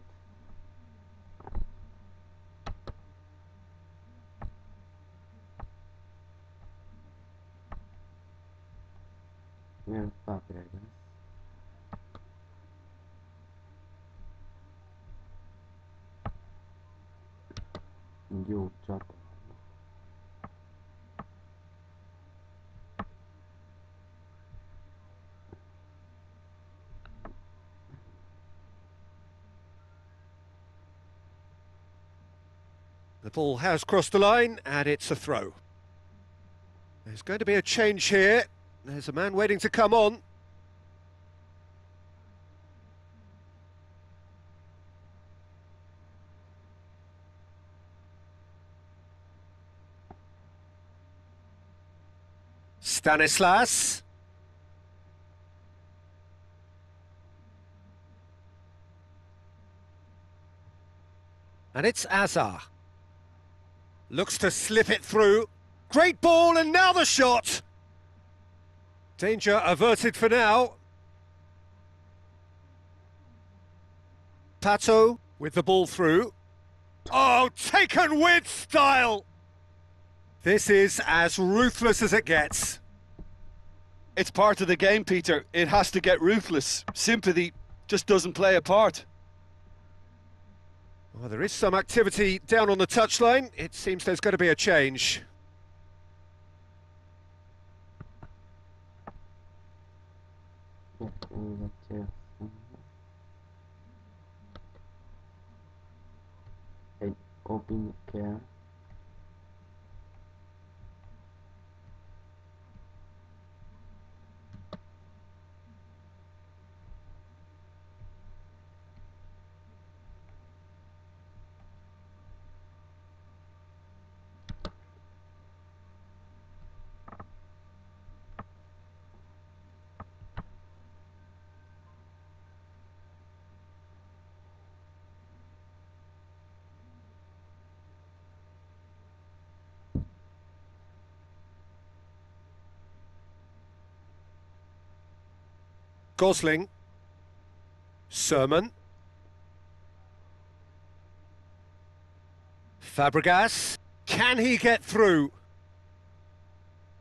Nem Fabregas. Jó csata. The ball has crossed the line, and it's a throw. There's going to be a change here. There's a man waiting to come on. Stanislas. And it's Azar. Looks to slip it through. Great ball, and now the shot! Danger averted for now. Pato with the ball through. Oh, taken with style! This is as ruthless as it gets. It's part of the game, Peter. It has to get ruthless. Sympathy just doesn't play a part. Well, there is some activity down on the touchline. It seems there's going to be a change. Egy obin kell. Gosling. Sermon. Fabregas. Can he get through?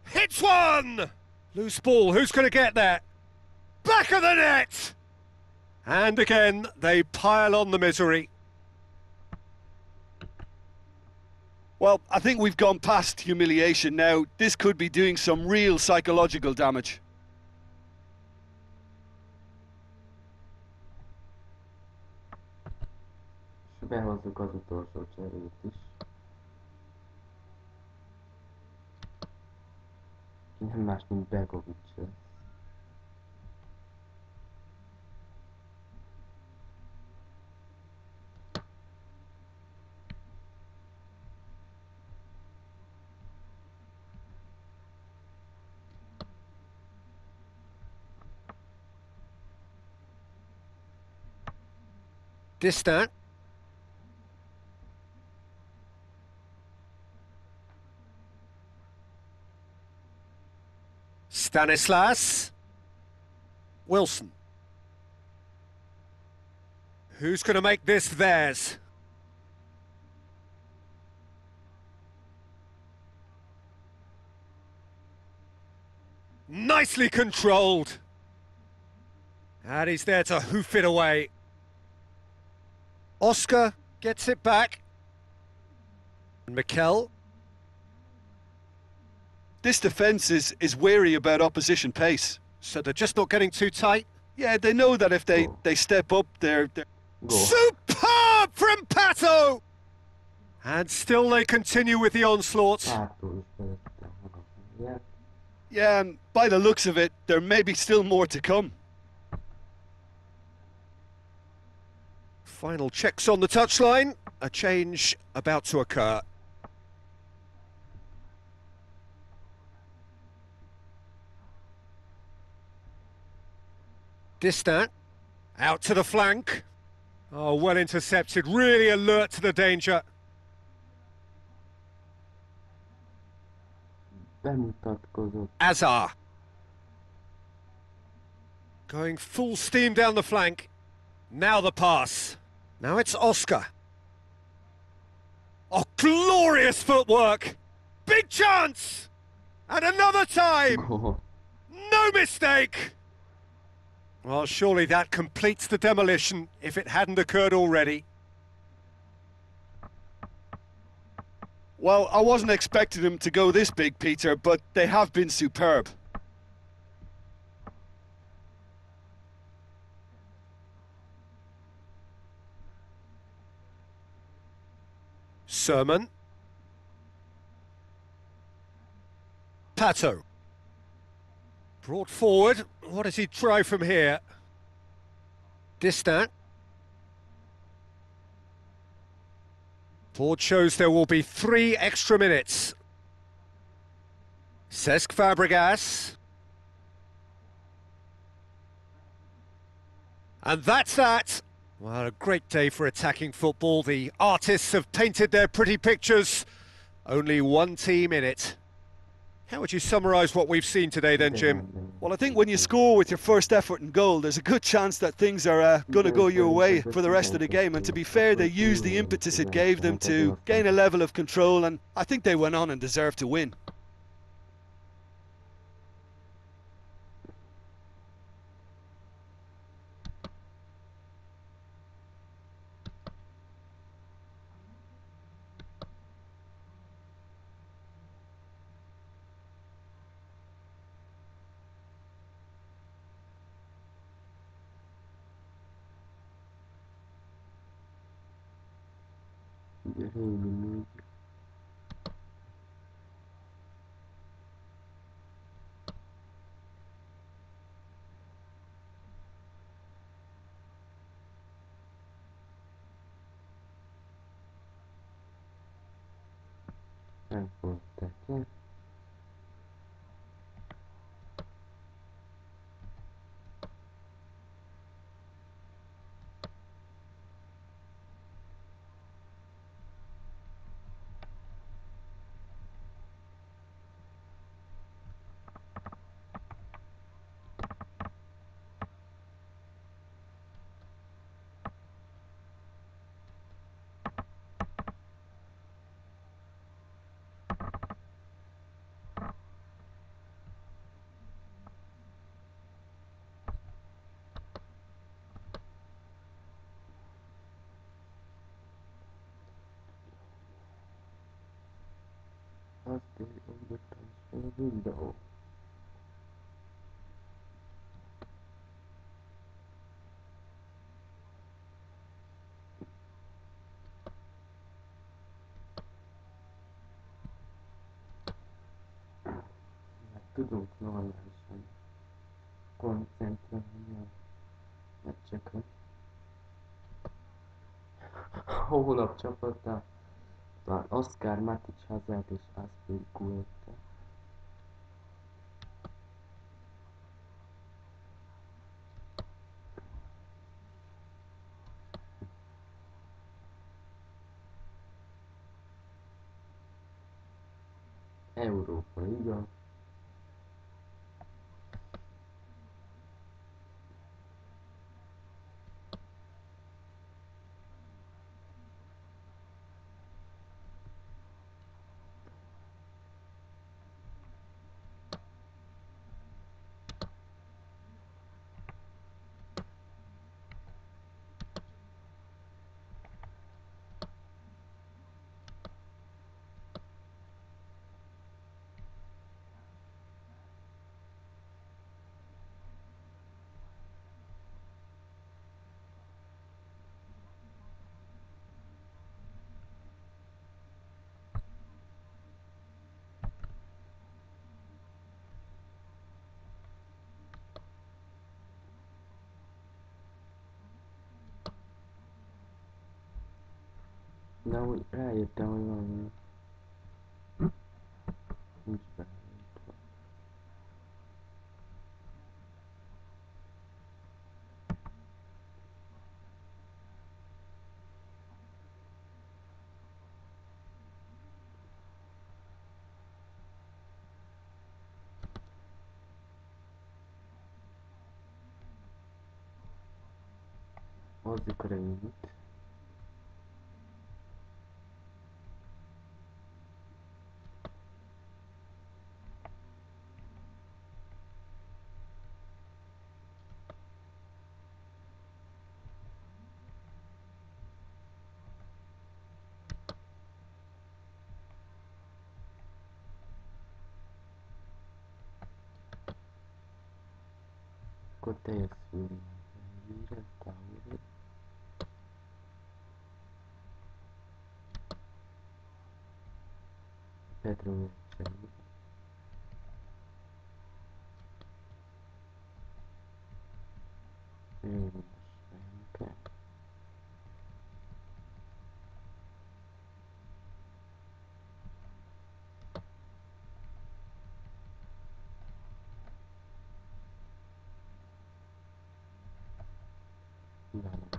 Hits one! Loose ball, who's going to get that? Back of the net! And again, they pile on the misery. Well, I think we've gone past humiliation now. This could be doing some real psychological damage. Behozzuk az utolsó cserét is. Nem más, mint Begovic lesz. Distant. Stanislas. Wilson. Who's going to make this theirs? Nicely controlled. And he's there to hoof it away. Oscar gets it back. And Mikel. This defence is wary about opposition pace. So they're just not getting too tight. Yeah, they know that if they step up, they're... Superb from Pato! And still they continue with the onslaught. Yeah, and by the looks of it, there may be still more to come. Final checks on the touchline. A change about to occur. Distant. Out to the flank. Oh, well intercepted. Really alert to the danger. Azar. Going full steam down the flank. Now the pass. Now it's Oscar. Oh, glorious footwork! Big chance! And another time! No mistake! Well, surely that completes the demolition, if it hadn't occurred already. Well, I wasn't expecting them to go this big, Peter, but they have been superb. Sermon. Pato. Brought forward. What does he try from here? Distant. Board shows there will be 3 extra minutes. Cesc Fabregas. And that's that. Well, a great day for attacking football. The artists have painted their pretty pictures. Only one team in it. How would you summarise what we've seen today then, Jim? Well, I think when you score with your first effort and goal, there's a good chance that things are going to go your way for the rest of the game. And to be fair, they used the impetus it gave them to gain a level of control, and I think they went on and deserved to win. Rémi 4. Nem fordták ki. Azt is a videó. Mert tudunk normálisan koncentrálni a meccsekre. Holnap csapata van Oscar, Matic, Hazard és Azpilicueta. Európa Liga. De úgy rájöttem, hogy valami nincs beállítva. Hozzuk a Rémit. Akkor teljes szűrőre, Tauri. Pedro Echei. Rémi Semke. Ivanovic.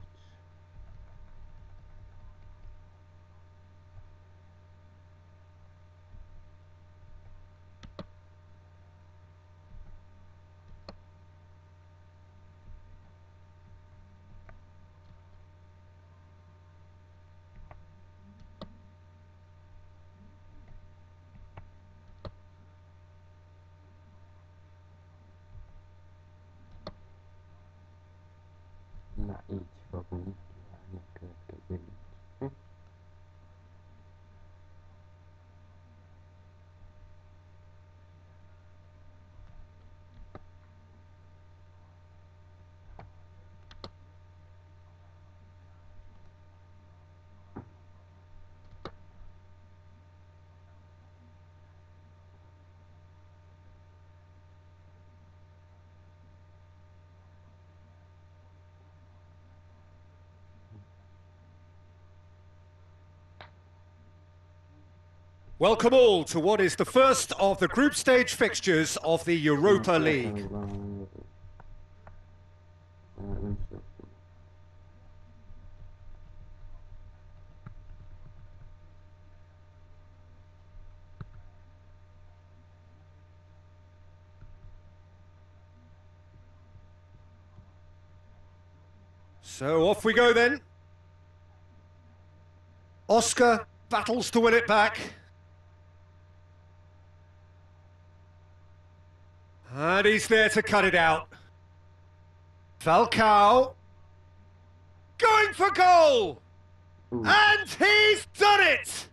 Na így fogunk kiállni a következő meccs. Welcome all to what is the first of the group stage fixtures of the Europa League. So off we go then. Oscar battles to win it back. And he's there to cut it out. Falcao. Going for goal! Ooh. And he's done it!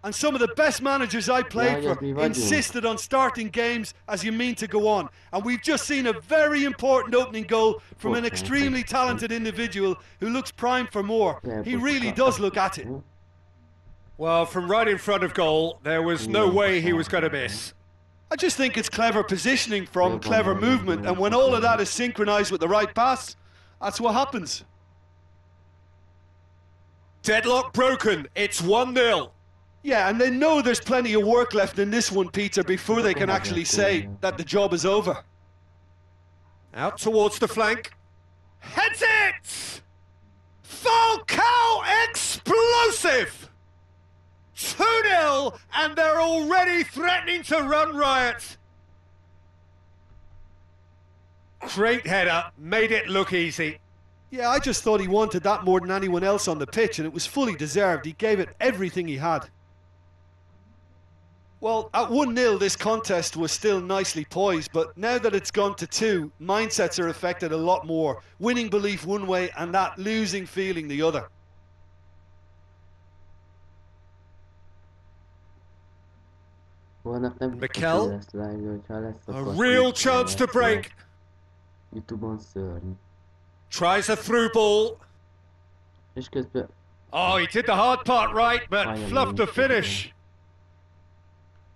And some of the best managers I played for insisted on starting games as you mean to go on. And we've just seen a very important opening goal from an extremely talented individual who looks primed for more. He really does look at it. Well, from right in front of goal, there was no way he was going to miss. I just think it's clever positioning from clever movement, and when all of that is synchronised with the right pass, that's what happens. Deadlock broken, it's 1-0. Yeah, and they know there's plenty of work left in this one, Peter, before they can actually say that the job is over. Out towards the flank. Heads it! Falcao explosive! 2-0, and they're already threatening to run riot. Great header, made it look easy. Yeah, I just thought he wanted that more than anyone else on the pitch, and it was fully deserved. He gave it everything he had. Well, at 1-0, this contest was still nicely poised, but now that it's gone to 2, mindsets are affected a lot more. Winning belief one way and that losing feeling the other. Mikel, a real chance to break. Tries a through ball. Oh, he did the hard part right, but fluffed the finish.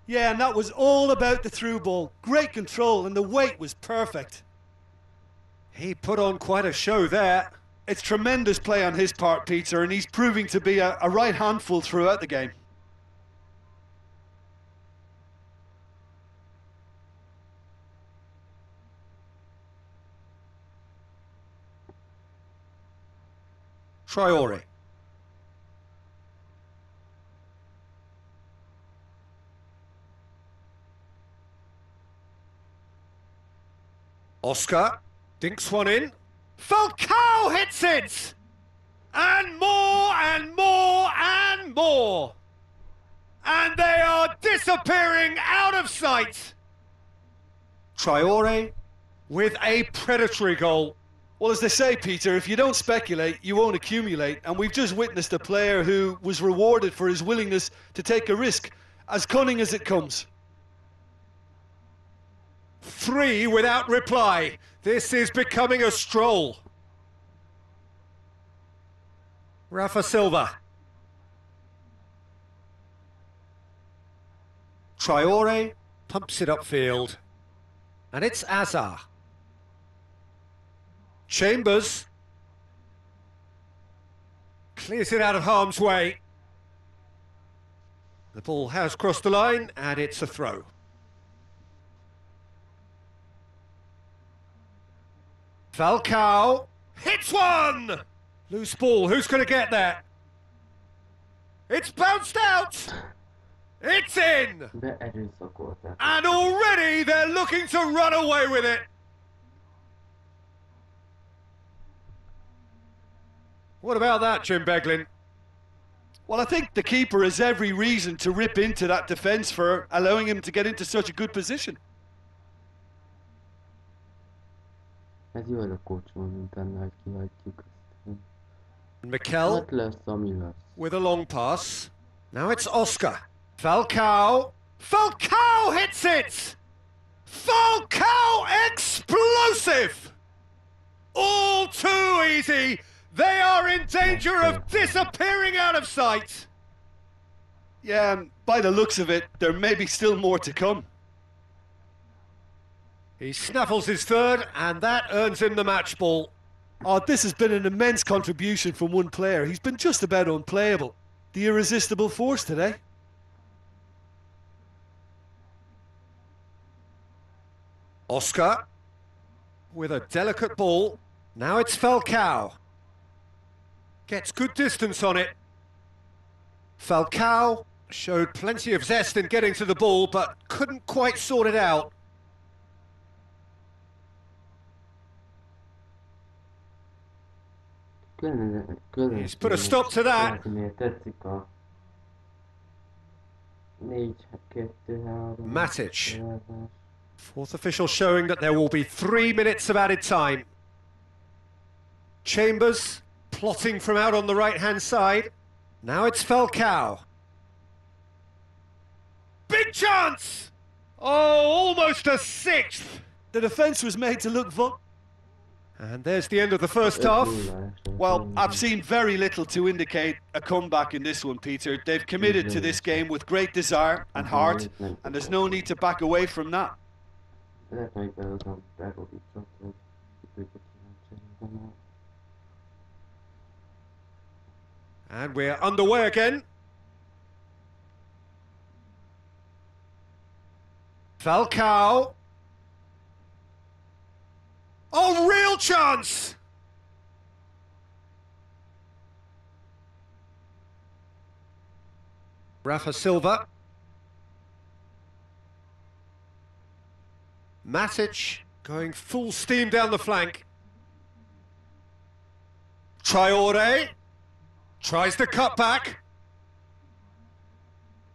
Yeah, and that was all about the through ball. Great control, and the weight was perfect. He put on quite a show there. It's tremendous play on his part, Peter, and he's proving to be a right handful throughout the game. Traore. Oscar dinks one in. Falcao hits it! And more and more and more. And they are disappearing out of sight. Traore with a predatory goal. Well, as they say, Peter, if you don't speculate, you won't accumulate. And we've just witnessed a player who was rewarded for his willingness to take a risk, as cunning as it comes. 3 without reply. This is becoming a stroll. Rafa Silva. Traore pumps it upfield. And it's Azar. Chambers clears it out of harm's way. The ball has crossed the line and it's a throw. Falcao hits one! Loose ball, who's going to get that? It's bounced out! It's in! And already they're looking to run away with it. What about that, Jim Beglin? Well, I think the keeper has every reason to rip into that defence for allowing him to get into such a good position. Mikel with a long pass. Now it's Oscar. Falcao. Falcao hits it! Falcao explosive! All too easy. They are in danger of disappearing out of sight. Yeah, and by the looks of it, there may be still more to come. He snaffles his third, and that earns him the match ball. Oh, this has been an immense contribution from one player. He's been just about unplayable. The irresistible force today. Oscar with a delicate ball. Now it's Falcao. Gets good distance on it. Falcao showed plenty of zest in getting to the ball, but couldn't quite sort it out. He's put a stop to that. Matic. Fourth official showing that there will be 3 minutes of added time. Chambers plotting from out on the right-hand side. Now it's Falcao. Big chance! Oh, almost a sixth! The defence was made to look And there's the end of the first half. Well, I've seen very little to indicate a comeback in this one, Peter. They've committed to this game with great desire and heart, and there's no need to back away from that. And we're underway again. Falcao. Oh, real chance! Rafa Silva. Matic going full steam down the flank. Traore tries to cut back.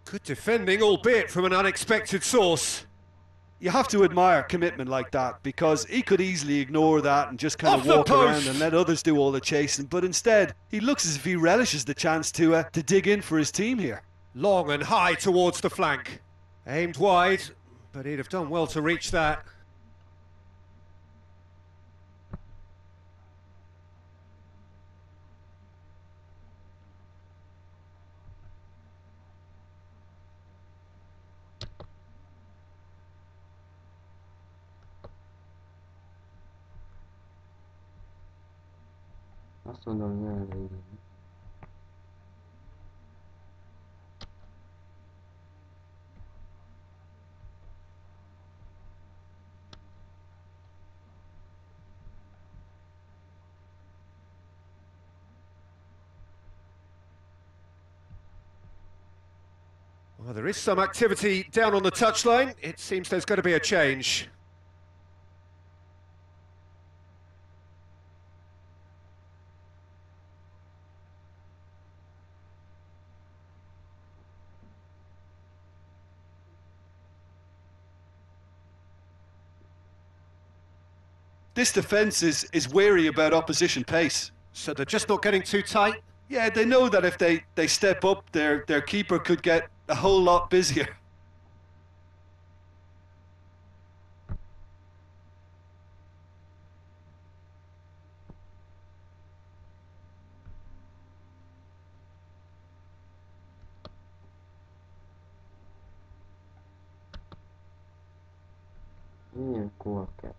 Good defending, albeit from an unexpected source. You have to admire commitment like that, because he could easily ignore that and just kind of walk around and let others do all the chasing, but instead he looks as if he relishes the chance to dig in for his team here. Long and high towards the flank. Aimed wide, but he'd have done well to reach that. Azt mondom, jelenleg. Well, there is some activity down on the touchline. It seems there's going to be a change. This defence is wary about opposition pace. So they're just not getting too tight? Yeah, they know that if they step up, their keeper could get a whole lot busier. Milyen korkett.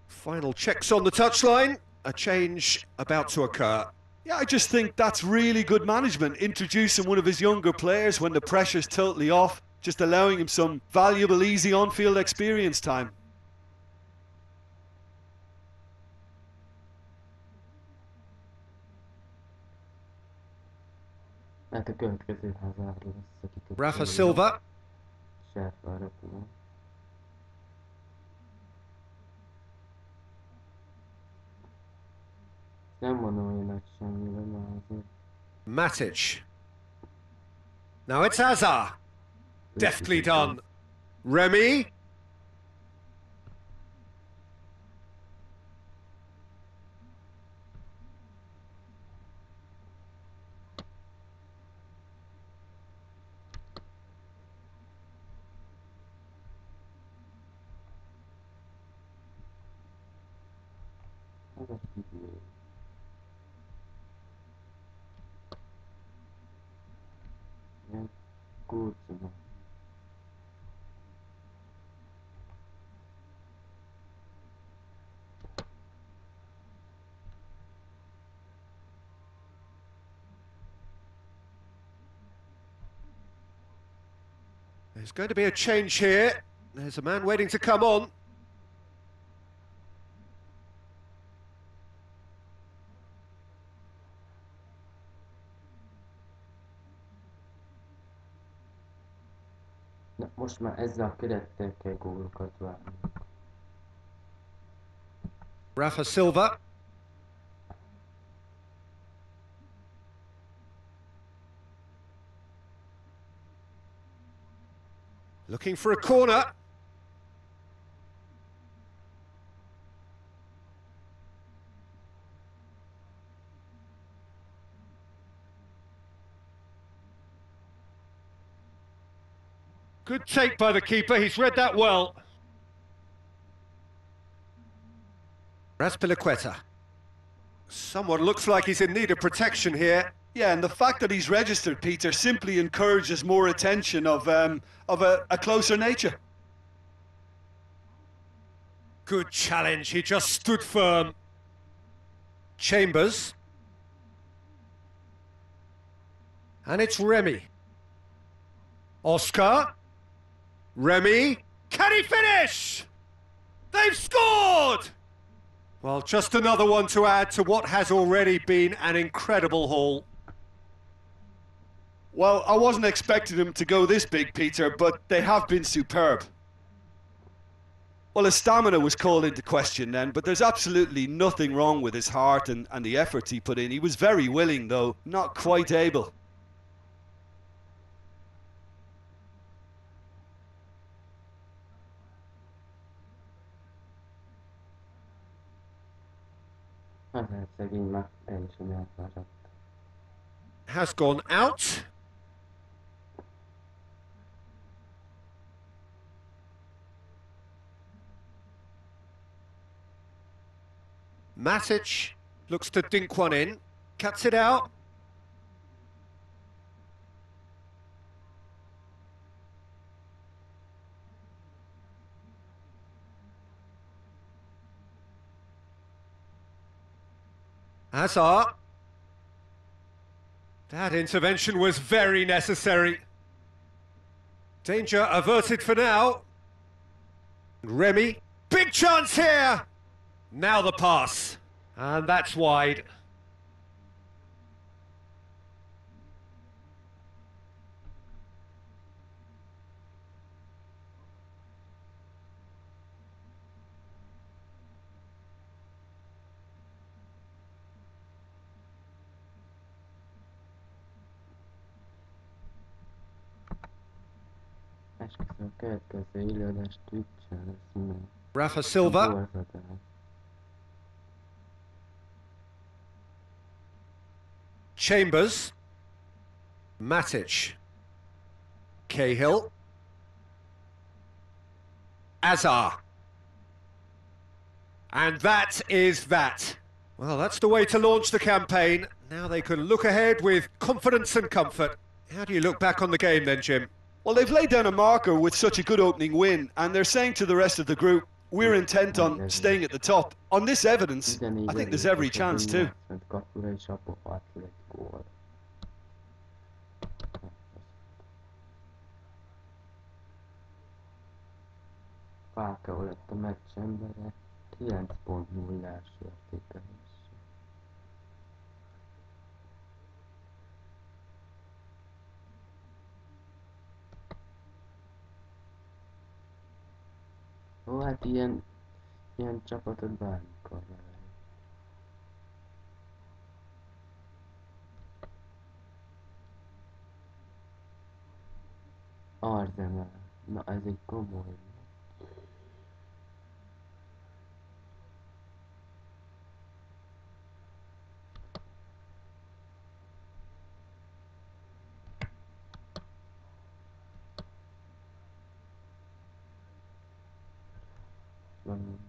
Final checks on the touchline. A change about to occur. Yeah, I just think that's really good management, introducing one of his younger players when the pressure's totally off, just allowing him some valuable, easy on-field experience time. Hát a következő Hazard lesz, akiket Rafa Silva. sárfal repülő. Nem mondom, hogy nagy semmire, már azért. Matic. Now it's Hazard. Deftly done. Remy. Az a kívül. Ilyen kulcsban. There's going to be a change here. There's a man waiting to come on. Na, most már ezzel a kerettel kell gólokat várni. Rafa Silva. Looking for a corner. Good take by the keeper, he's read that well. Raspilicueta. Someone looks like he's in need of protection here. Yeah, and the fact that he's registered, Peter, simply encourages more attention of a closer nature. Good challenge, he just stood firm. Chambers. And it's Remy. Oscar. Remy. Can he finish? They've scored! Well, just another one to add to what has already been an incredible haul. Well, I wasn't expecting him to go this big, Peter, but they have been superb. Well, his stamina was called into question then, but there's absolutely nothing wrong with his heart and the efforts he put in. He was very willing, though, not quite able. Szegény már el is elfáradt. Has gone out. Matic looks to dink one in, cuts it out. Hazard. That intervention was very necessary. Danger averted for now. Remy, big chance here! Now the pass, and that's wide. Esküszöm, a következő élőadás Twitch-en lesz meg. Rafa Silva. Borzadás. Chambers. Matic. Cahill. Azar. And that is that. Well, that's the way to launch the campaign. Now they can look ahead with confidence and comfort. How do you look back on the game then, Jim? Well, they've laid down a marker with such a good opening win, and they're saying to the rest of the group, we're intent on staying at the top. On this evidence, I think there's every chance too. Falcao lett a meccs embere, 9.0-ás értékelés. Ó, hát ilyen csapatot bármikor lehet. Arzenál. Na, ez egy komoly. Van.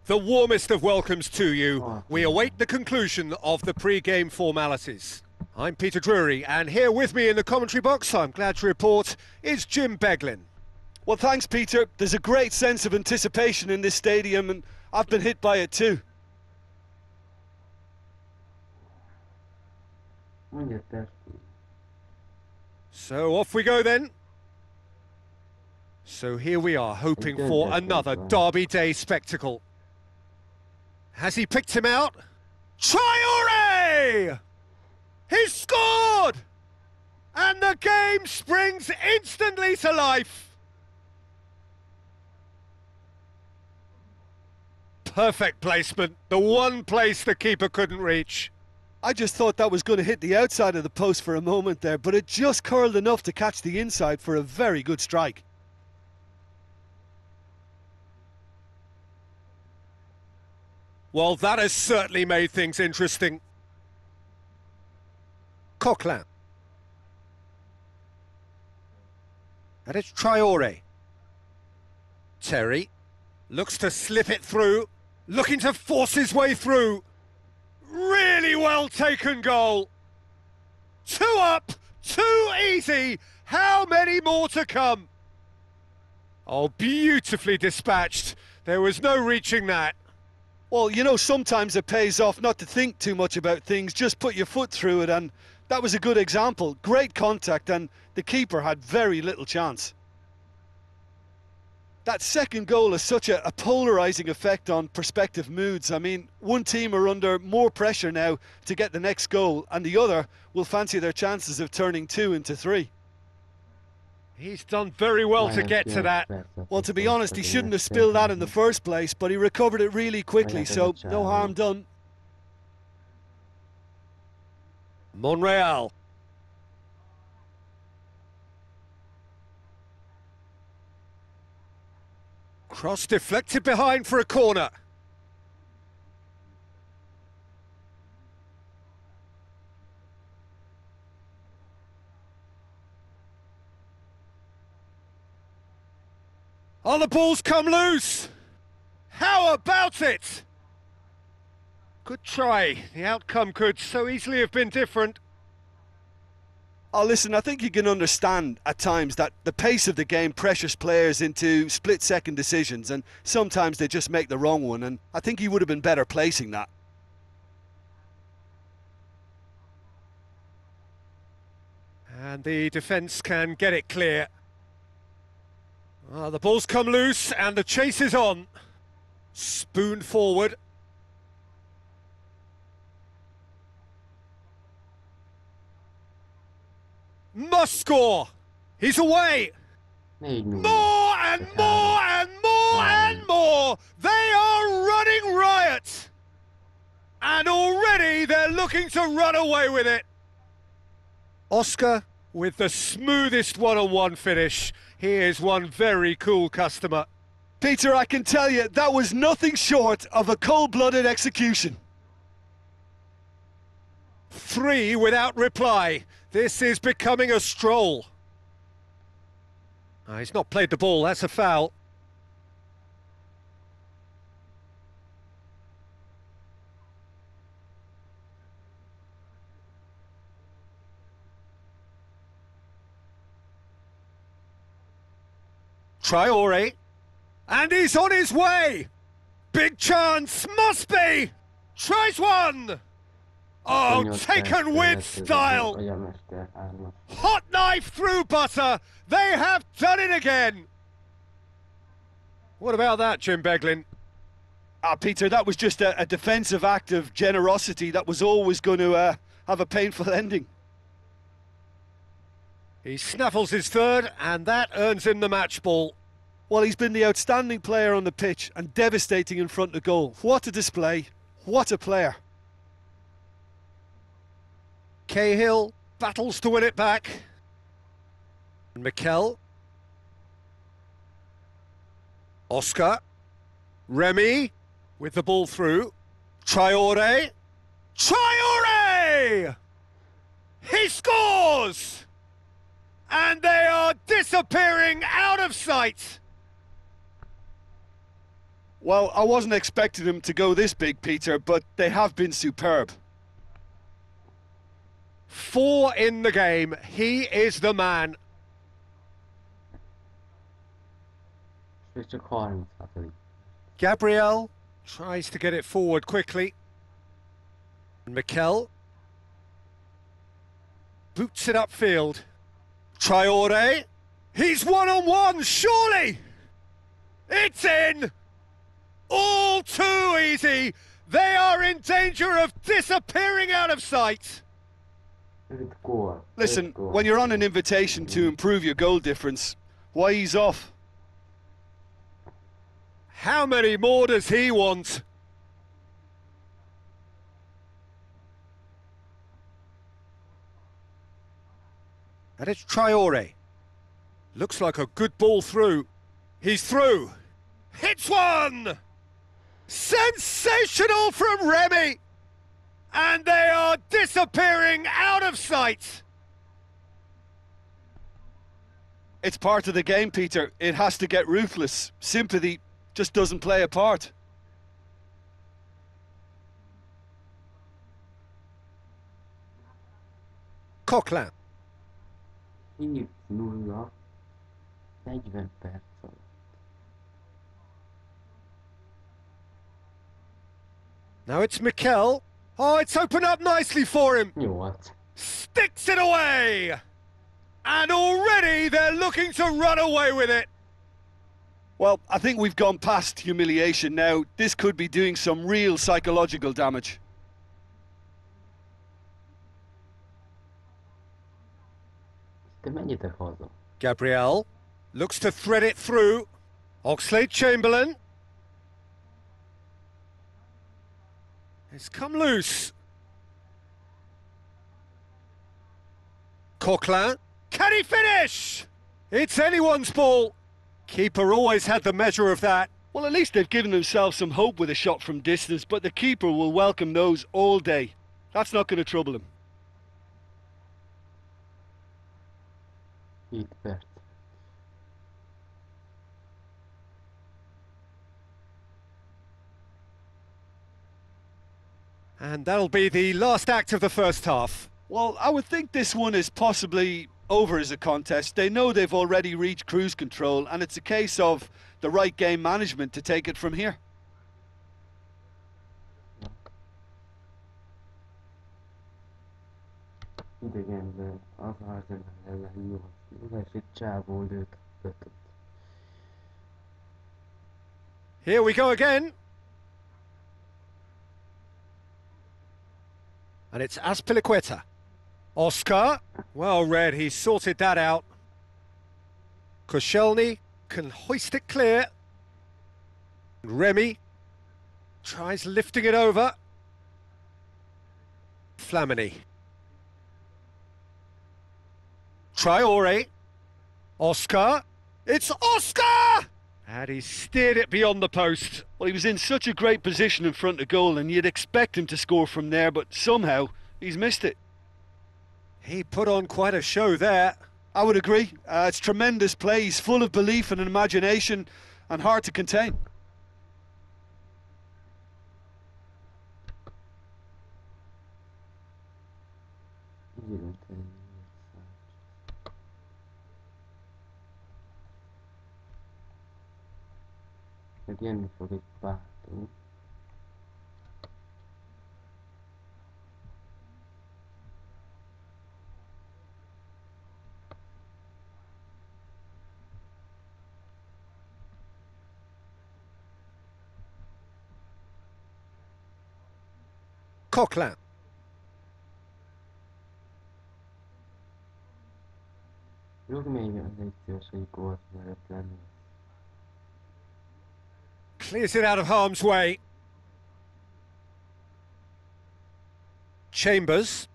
The warmest of welcomes to you. Oh, We await the conclusion of the pre-game formalities. I'm Peter Drury, and here with me in the commentary box, I'm glad to report, is Jim Beglin. Well, thanks, Peter. There's a great sense of anticipation in this stadium, and I've been hit by it too. So off we go then. So here we are, hoping for another Derby Day spectacle. Has he picked him out? Traoré! He's scored! And the game springs instantly to life. Perfect placement, the one place the keeper couldn't reach. I just thought that was going to hit the outside of the post for a moment there, but it just curled enough to catch the inside for a very good strike. Well, that has certainly made things interesting. Coquelin. And it's Traoré. Terry looks to slip it through, looking to force his way through. Really well taken goal. 2 up, 2 easy. How many more to come? Oh, beautifully dispatched. There was no reaching that. Well, you know, sometimes it pays off not to think too much about things, just put your foot through it, and that was a good example. Great contact, and the keeper had very little chance. That second goal has such a polarising effect on prospective moods. I mean, one team are under more pressure now to get the next goal, and the other will fancy their chances of turning 2 into 3. He's done very well to get to that. Well, to be honest, he shouldn't have spilled that in the first place, but he recovered it really quickly, so no harm done. Monreal. Cross deflected behind for a corner. Oh, the ball's come loose. How about it? Good try. The outcome could so easily have been different. Oh, listen, I think you can understand at times that the pace of the game pressures players into split-second decisions, and sometimes they just make the wrong one, and I think he would have been better placing that. And the defence can get it clear. The ball's come loose and the chase is on. Spoon forward. Must score. He's away. More and more and more and more. They are running riot. And already they're looking to run away with it. Oscar with the smoothest one-on-one finish. He is one very cool customer. Peter, I can tell you, that was nothing short of a cold-blooded execution. 3 without reply. This is becoming a stroll. He's not played the ball, that's a foul. Traoré, and he's on his way. Big chance, must be. Tries one. Oh, taken with style. Hot knife through butter. They have done it again. What about that, Jim Beglin? Peter, that was just a defensive act of generosity that was always going to have a painful ending. He snaffles his third, and that earns him the match ball. Well, he's been the outstanding player on the pitch and devastating in front of goal. What a display. What a player. Cahill battles to win it back. Mikel. Oscar. Remy with the ball through. Traoré. Traoré! He scores! And they are disappearing out of sight. Well, I wasn't expecting them to go this big, Peter, but they have been superb. 4 in the game. He is the man. És csak 36. Gabriel tries to get it forward quickly. Mikel boots it upfield. Traore. He's one-on-one, surely! It's in! All too easy! They are in danger of disappearing out of sight! Good goal. Listen, Good goal. when you're on an invitation to improve your goal difference, why ease off? How many more does he want? And it's Traore. Looks like a good ball through. He's through. Hits one! Sensational from Remy! And they are disappearing out of sight! It's part of the game, Peter. It has to get ruthless. Sympathy just doesn't play a part. Coquelin. 7-0, 40 perc alatt. Now it's Mikel. Oh, it's opened up nicely for him. 8. Sticks it away! And already they're looking to run away with it. Well, I think we've gone past humiliation now. This could be doing some real psychological damage. Te menjetek haza. Gabriel looks to thread it through. Oxlade-Chamberlain. It's come loose. Coquelin. Can he finish? It's anyone's ball. Keeper always had the measure of that. Well, at least they've given themselves some hope with a shot from distance, but the keeper will welcome those all day. That's not going to trouble him. 7 perc. And that'll be the last act of the first half. Well, I would think this one is possibly over as a contest. They know they've already reached cruise control, and it's a case of the right game management to take it from here. Idegenben az Arsenal ellen 8, és egy csávó lőtt 5-öt. Here we go again. And it's Azpilicueta. Oscar, well read, he sorted that out. Koscielny can hoist it clear. Remy tries lifting it over. Flamini. Traore. Oscar. It's Oscar! And he steered it beyond the post. Well, he was in such a great position in front of goal, and you'd expect him to score from there, but somehow he's missed it. He put on quite a show there. I would agree. It's tremendous play. He's full of belief and imagination and hard to contain. Jönni fog egy pártó. Coquelin. Rúg még egy szíves, hogy gólt mellett lenni. Clears it out of harm's way. Chambers.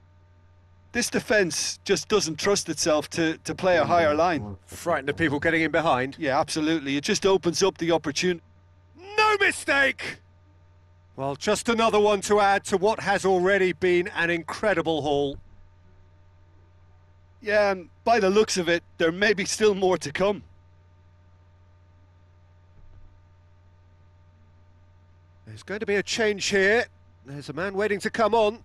This defence just doesn't trust itself to play a higher line. Frightened of people getting in behind. Yeah, absolutely. It just opens up the opportunity. No mistake! Well, just another one to add to what has already been an incredible haul. Yeah, and by the looks of it, there may be still more to come. There's going to be a change here. There's a man waiting to come on.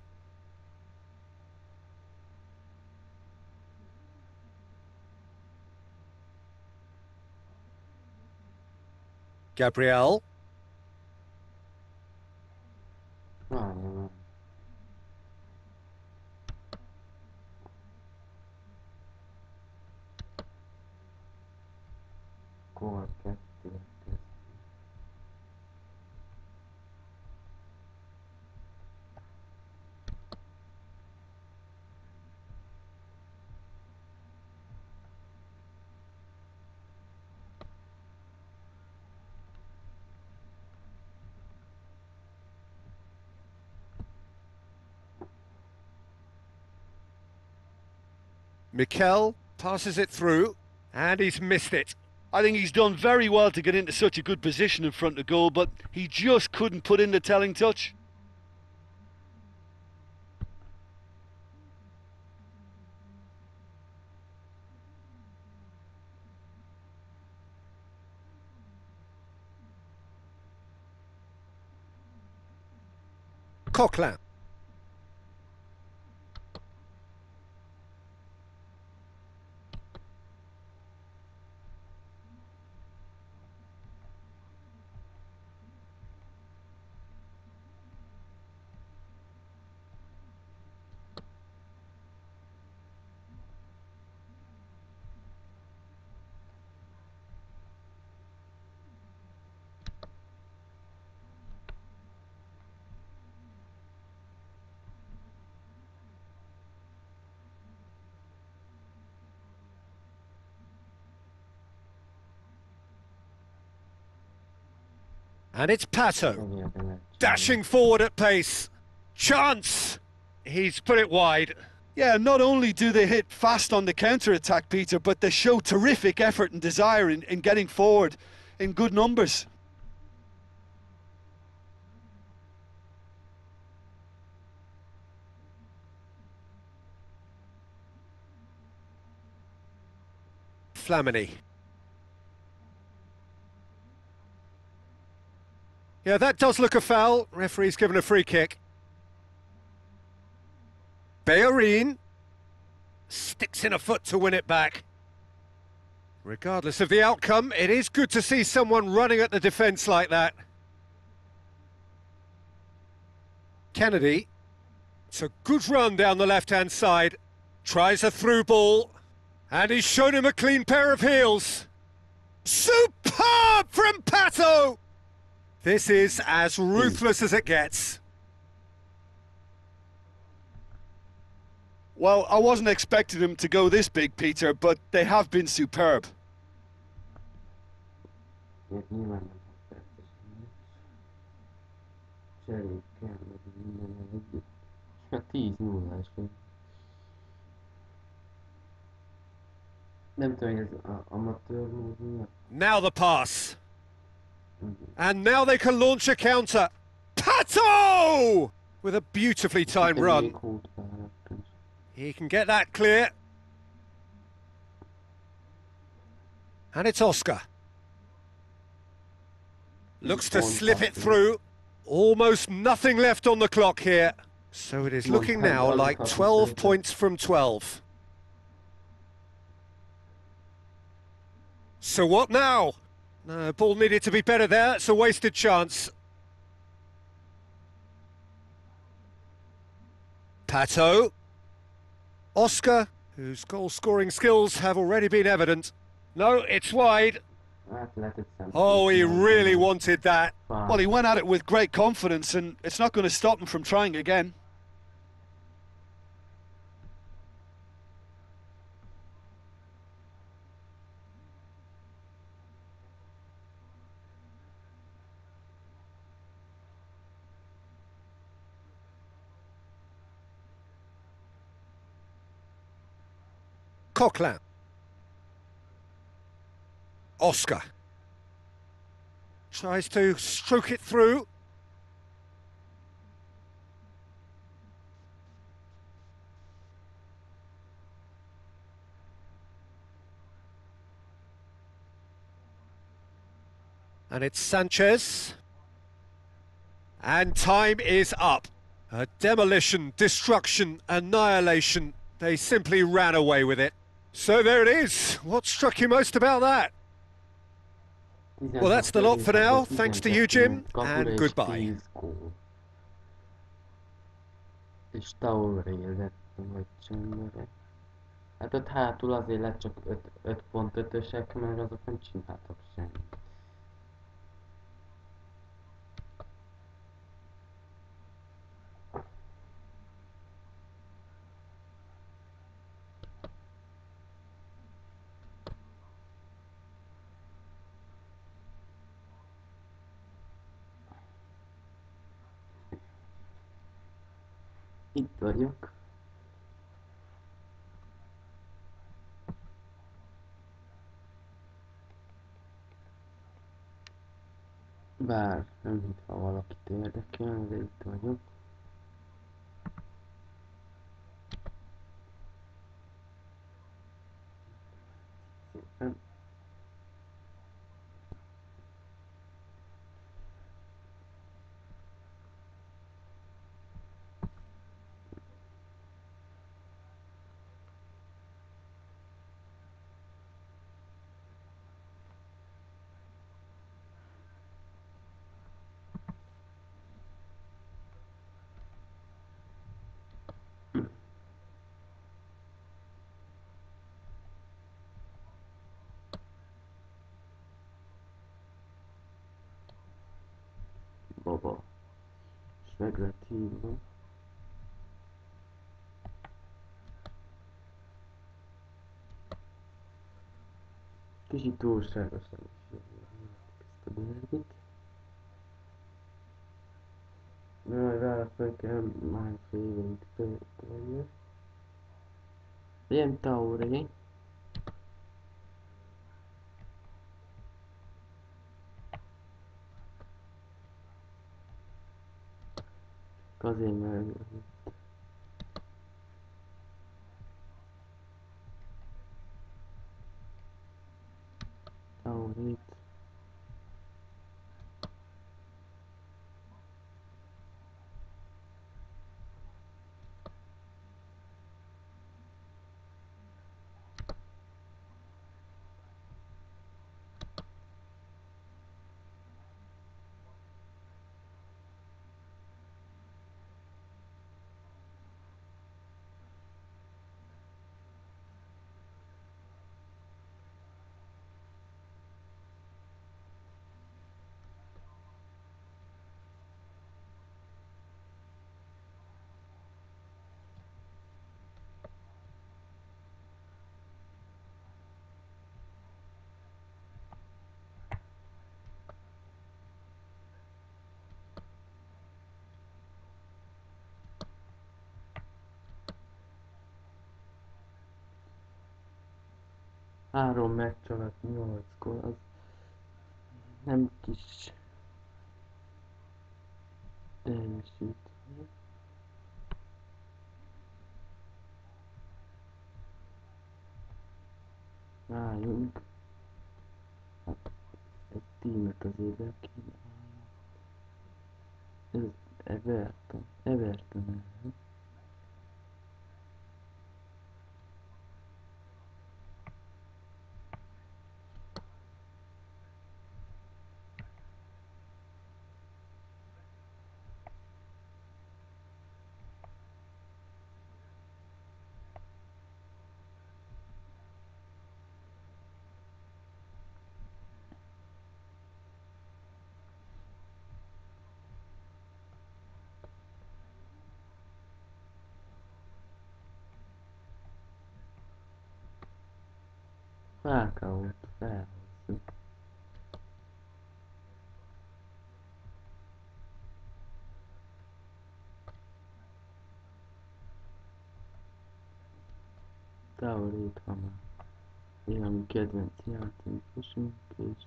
Gabriel. Várjál. Kor 2. Mikel passes it through, and he's missed it. I think he's done very well to get into such a good position in front of goal, but he just couldn't put in the telling touch. Coquelin. And it's Pato, dashing forward at pace. Chance! He's put it wide. Yeah, not only do they hit fast on the counter-attack, Peter, but they show terrific effort and desire in getting forward in good numbers. Flamini. Yeah, that does look a foul. Referee's given a free kick. Bellerin sticks in a foot to win it back. Regardless of the outcome, it is good to see someone running at the defence like that. Kennedy. It's a good run down the left-hand side. Tries a through ball. And he's shown him a clean pair of heels. Superb from Pato! This is as ruthless as it gets. Well, I wasn't expecting them to go this big, Peter, but they have been superb. Ilyet nyilván nem percesen. Cserék kell, meg minden együtt. És már 10-0-ás vagy. Nem tudom, hogy ez amatőr mód miatt. Now the pass. And now they can launch a counter. Pato! With a beautifully timed run. He can get that clear. And it's Oscar. Looks to slip it through. Almost nothing left on the clock here. So it is looking now like 12 points from 12. So what now? No, ball needed to be better there. It's a wasted chance. Pato. Oscar, whose goal-scoring skills have already been evident. No, it's wide. Oh, he really wanted that. Well, he went at it with great confidence, and it's not going to stop him from trying again. Coquelin. Oscar. Tries to stroke it through. And it's Sanchez. And time is up. Demolition, destruction, annihilation. They simply ran away with it. So there it is. What struck you most about that? Well, that's the lot for now. Thanks to you, Jim, and goodbye. És Tauré lettem, vagy csöndbe. Hát ott hátul azért lett csak 5.5-ösek, mert azok nem csináltak semmit. Itt vagyok. Bár nem mintha valakit érdekel, de itt vagyok. Szépen. Baba. És meg lett hívva. Kicsit túlságosan is ezt a derbit. Majd válaszolni kell másfél évig tőle. Ilyen Tauré. Azért mert Taurét. Három meccs alatt 8 gól, az nem kis teljesítmény. Várjunk. Hát, egy tímet azért be kéne. Ez Everton. Falcaót felhozzuk. Taurét van már. Én a mi kedvenc játékosunk, és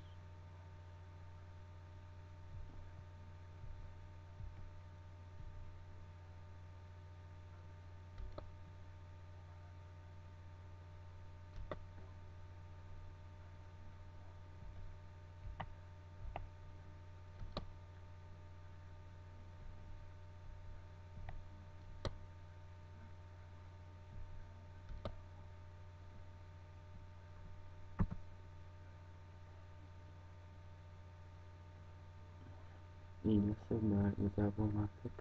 így lesz, mert igazából már tök.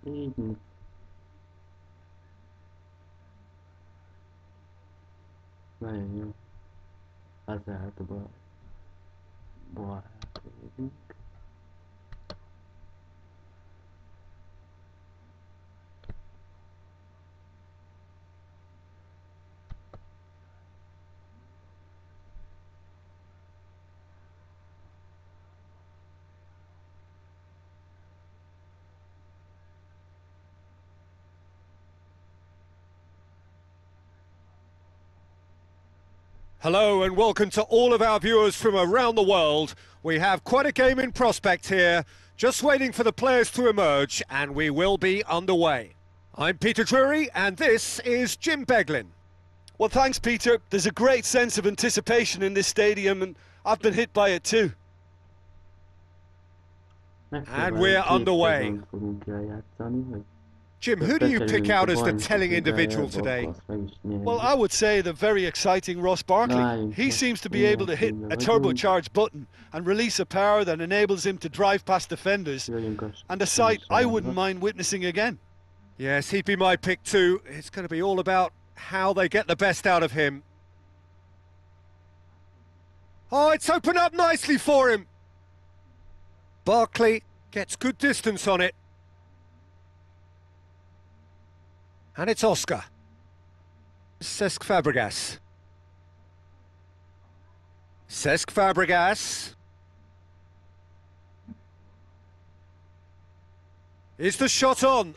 Így. Nagyon jó. Az általában barát végünk. Hello and welcome to all of our viewers from around the world. We have quite a game in prospect here, just waiting for the players to emerge, and we will be underway. I'm Peter Drury and this is Jim Beglin. Well, thanks, Peter. There's a great sense of anticipation in this stadium, and I've been hit by it too. And we're underway. Jim, who do you pick out as the telling individual today? Well, I would say the very exciting Ross Barkley. He seems to be able to hit a turbocharged button and release a power that enables him to drive past defenders, and a sight I wouldn't mind witnessing again. Yes, he'd be my pick too. It's going to be all about how they get the best out of him. Oh, it's opened up nicely for him. Barkley gets good distance on it. And it's Oscar. Cesc Fabregas. Cesc Fabregas. Is the shot on?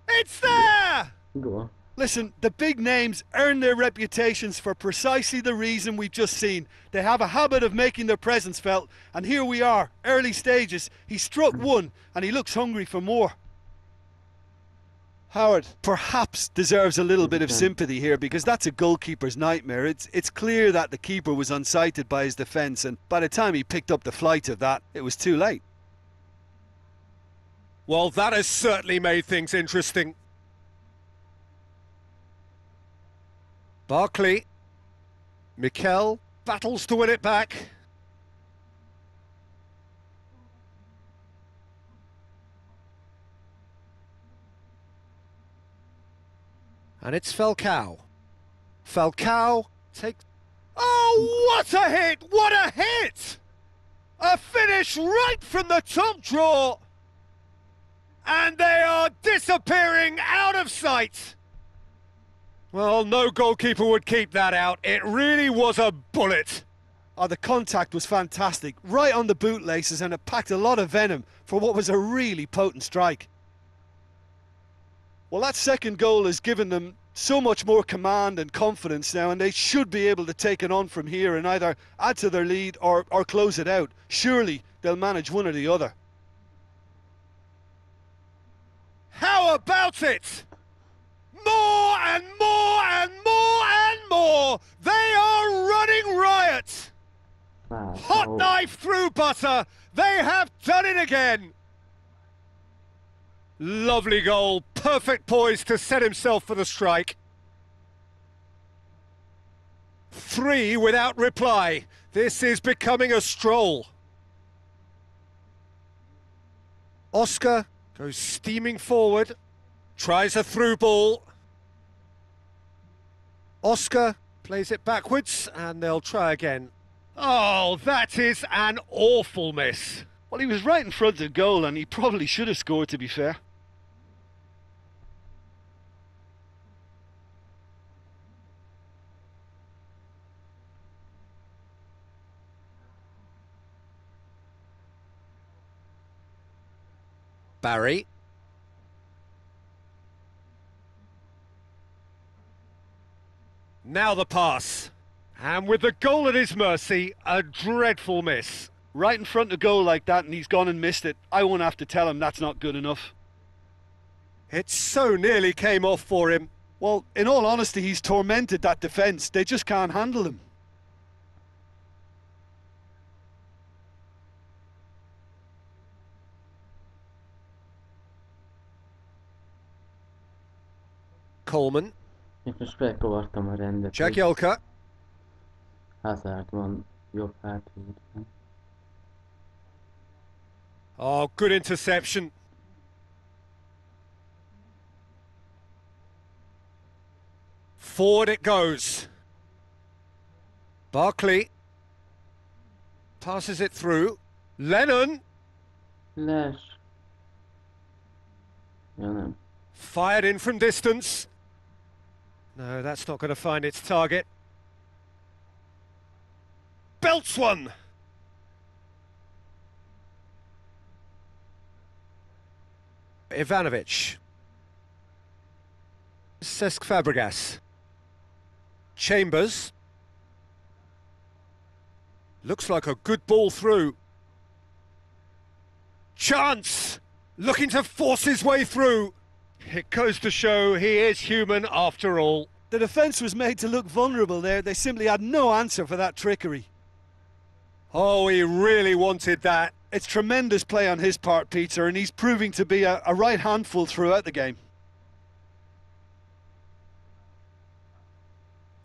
It's there! Go on. Listen, the big names earn their reputations for precisely the reason we've just seen. They have a habit of making their presence felt, and here we are, early stages. He struck one, and he looks hungry for more. Howard perhaps deserves a little bit of sympathy here, because that's a goalkeeper's nightmare. It's clear that the keeper was unsighted by his defence, and by the time he picked up the flight of that, it was too late. Well, that has certainly made things interesting. Barkley. Mikel battles to win it back. And it's Falcao. Falcao takes... Oh, what a hit! What a hit! A finish right from the top draw. And they are disappearing out of sight. Well, no goalkeeper would keep that out. It really was a bullet. Oh, the contact was fantastic. Right on the bootlaces, and it packed a lot of venom for what was a really potent strike. Well, that second goal has given them so much more command and confidence now, and they should be able to take it on from here and either add to their lead or close it out. Surely they'll manage one or the other. How about it? More and more and more and more! They are running riot! Hot knife through butter! They have done it again! Lovely goal, perfect poise to set himself for the strike. 3 without reply. This is becoming a stroll. Oscar goes steaming forward, tries a through ball. Oscar plays it backwards and they'll try again. Oh, that is an awful miss. Well, he was right in front of the goal, and he probably should have scored, to be fair. Barry. Now the pass. And with the goal at his mercy, a dreadful miss. Right in front of goal like that and he's gone and missed it. I won't have to tell him that's not good enough. It so nearly came off for him. Well, in all honesty, he's tormented that defence. They just can't handle him. Coleman. Én most felkavartam a rendet. Jagielka. Hazard van jobb hátvédben. Oh, good interception. Forward it goes. Barkley. Passes it through. Lennon. Les. Ja nem. Fired in from distance. No, that's not going to find its target. Belts one. Ivanovic. Cesc Fabregas. Chambers. Looks like a good ball through. Chance! Looking to force his way through. It goes to show he is human after all. The defence was made to look vulnerable there. They simply had no answer for that trickery. Oh, he really wanted that. It's tremendous play on his part, Peter, and he's proving to be a right handful throughout the game.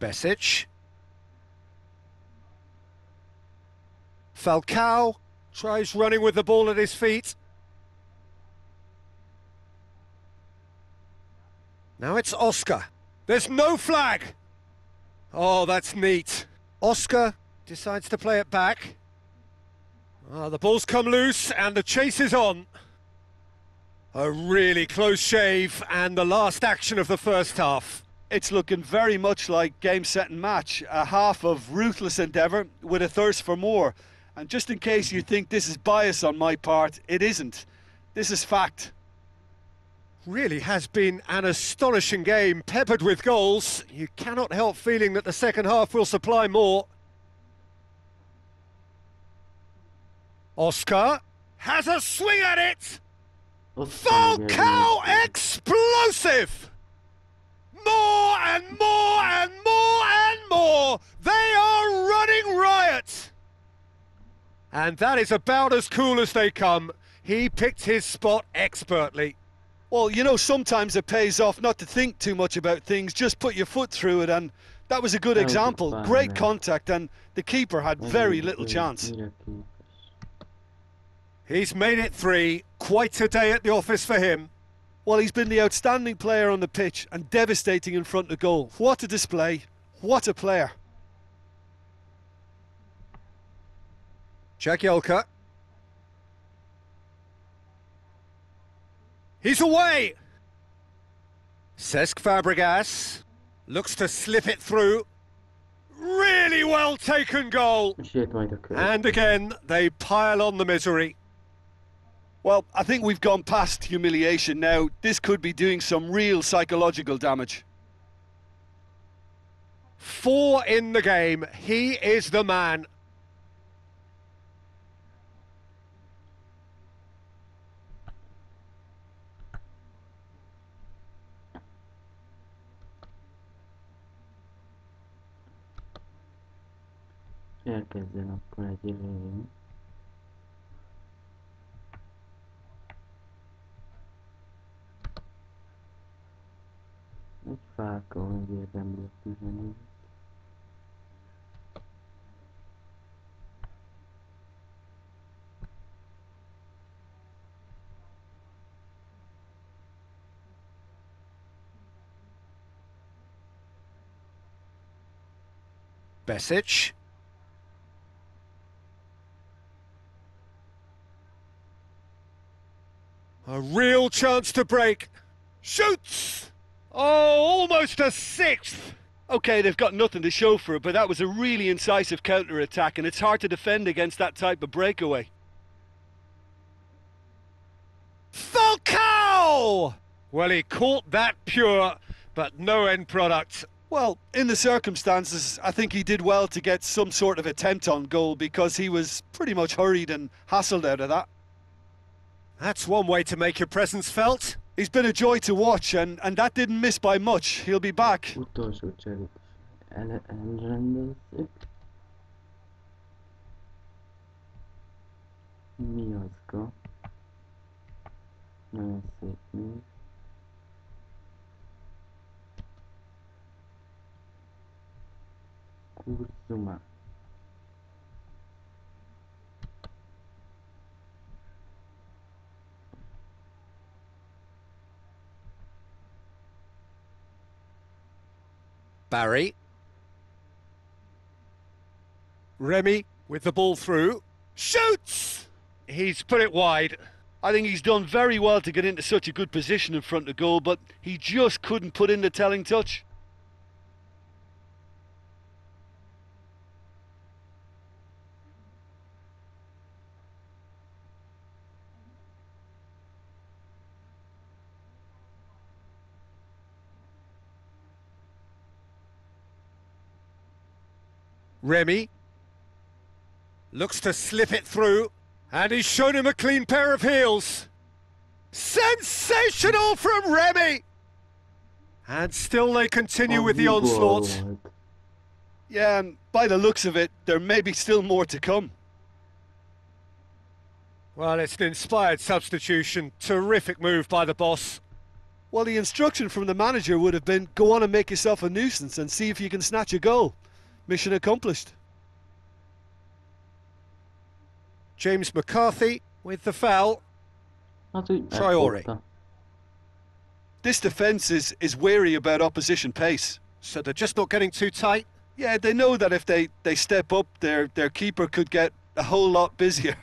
Besic. Falcao tries running with the ball at his feet. Now it's Oscar. There's no flag. Oh, that's neat. Oscar decides to play it back. Oh, the ball's come loose and the chase is on. A really close shave and the last action of the first half. It's looking very much like game, set and match. A half of ruthless endeavour with a thirst for more. And just in case you think this is bias on my part, it isn't. This is fact. Really has been an astonishing game, peppered with goals. You cannot help feeling that the second half will supply more. Oscar has a swing at it! Falcao explosive! More and more and more and more! They are running riot! And that is about as cool as they come. He picked his spot expertly. Well, you know, sometimes it pays off not to think too much about things, just put your foot through it, and that was a good example. Great contact, and the keeper had very little chance. He's made it 3. Quite a day at the office for him. Well, he's been the outstanding player on the pitch and devastating in front of goal. What a display. What a player. Jagielka. He's away! Cesc Fabregas looks to slip it through. Really well taken goal. And again, they pile on the misery. Well, I think we've gone past humiliation now. This could be doing some real psychological damage. 4 in the game. He is the man. Elkezdjen akkor egy élmény. Egy fálka megérdemli a 14. Besic. A real chance to break. Shoots! Oh, almost a 6th! OK, they've got nothing to show for it, but that was a really incisive counter-attack, and it's hard to defend against that type of breakaway. Falcao Well, he caught that pure, but no end product. Well, in the circumstances, I think he did well to get some sort of attempt on goal because he was pretty much hurried and hassled out of that. That's one way to make your presence felt. He's been a joy to watch, and that didn't miss by much. He'll be back. Utolsó cserét elrendezzük. Mi azka? Nagyon szép név. Kurzuma. Barry. Remy with the ball through. Shoots! He's put it wide. I think he's done very well to get into such a good position in front of goal, but he just couldn't put in the telling touch. Remy looks to slip it through, and he's shown him a clean pair of heels. Sensational from Remy! And still they continue with the onslaught. Yeah, and by the looks of it, there may be still more to come. Well, it's an inspired substitution. Terrific move by the boss. Well, the instruction from the manager would have been, go on and make yourself a nuisance and see if you can snatch a goal. Mission accomplished. James McCarthy with the foul. Traore. This defence is wary about opposition pace. So they're just not getting too tight? Yeah, they know that if they step up, their keeper could get a whole lot busier.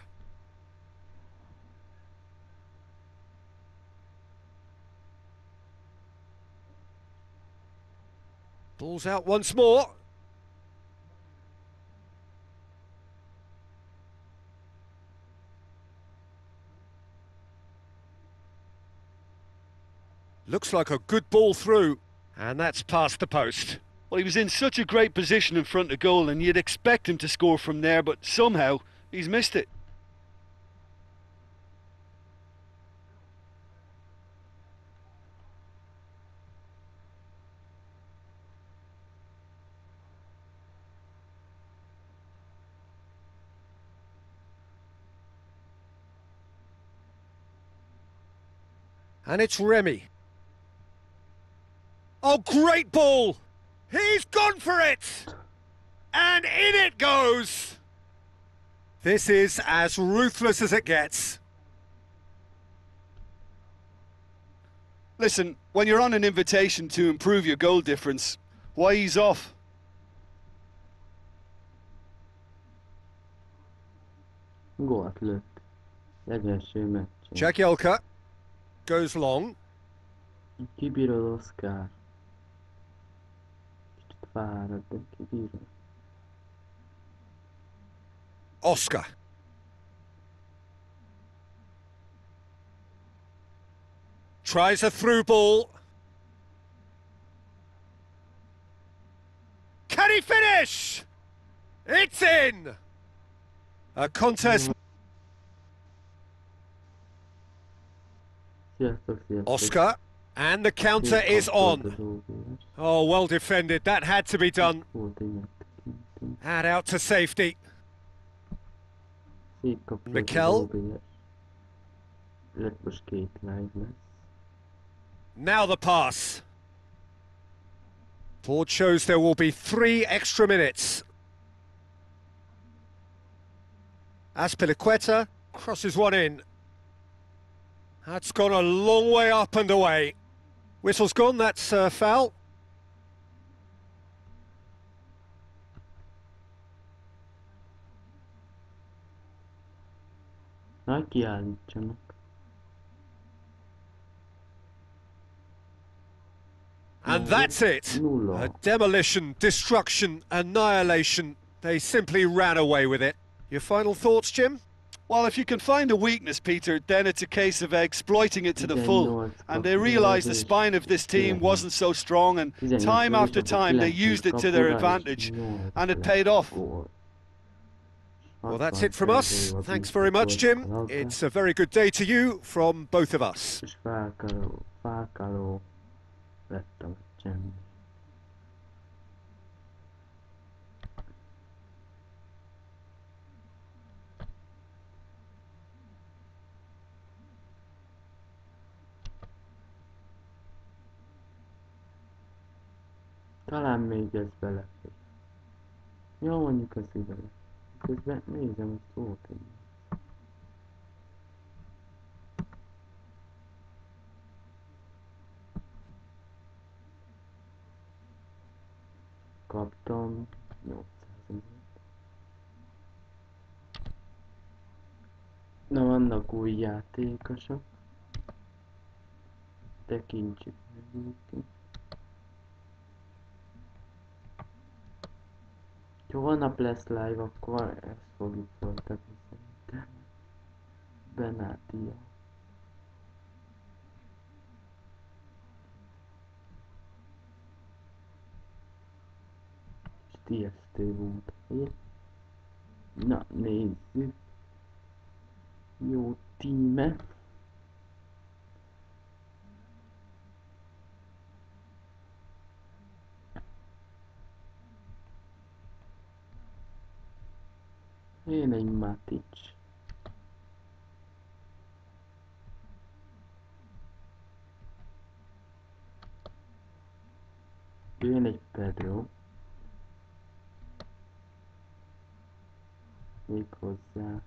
Ball's out once more. Looks like a good ball through, and that's past the post. Well, he was in such a great position in front of goal, and you'd expect him to score from there, but somehow he's missed it. And it's Remy. Oh, great ball! He's gone for it! And in it goes! This is as ruthless as it gets. Listen, when you're on an invitation to improve your goal difference, why ease off? Gólt lőtt. Legelső meccsen. Jagielka goes long. Kibírod, Oscar. Kicsit fárad, de kibírod. Oscar. Tries a through ball. Can he finish? It's in! A contest. Sziasztok, sziasztok. Oscar. And the counter is on. Oh, well defended. That had to be done. Had out to safety. Mikel. Now the pass. Board shows there will be 3 extra minutes. Azpilicueta crosses one in. That's gone a long way up and away. Whistle's gone, that's foul. Kiállítsanak. And that's it. A demolition, destruction, annihilation. They simply ran away with it. Your final thoughts, Jim? Well, if you can find a weakness, Peter, then it's a case of exploiting it to the full. And they realised the spine of this team wasn't so strong, and time after time they used it to their advantage, and it paid off. Well, that's it from us. Thanks very much, Jim. It's a very good day to you from both of us. Talán még ez belefér. Jó, mondjuk az ide. Közben nézem, hogy szót így. Kaptam 800 000. Na, vannak új játékosok. Tekintsük meg itt. Ha holnap lesz live, akkor ezt fogjuk folytatni szerintem. Benátia. És TST volt. Na, nézzük. Jó tíme. Én egy Matic. Jön egy Pedro. Még hozzá.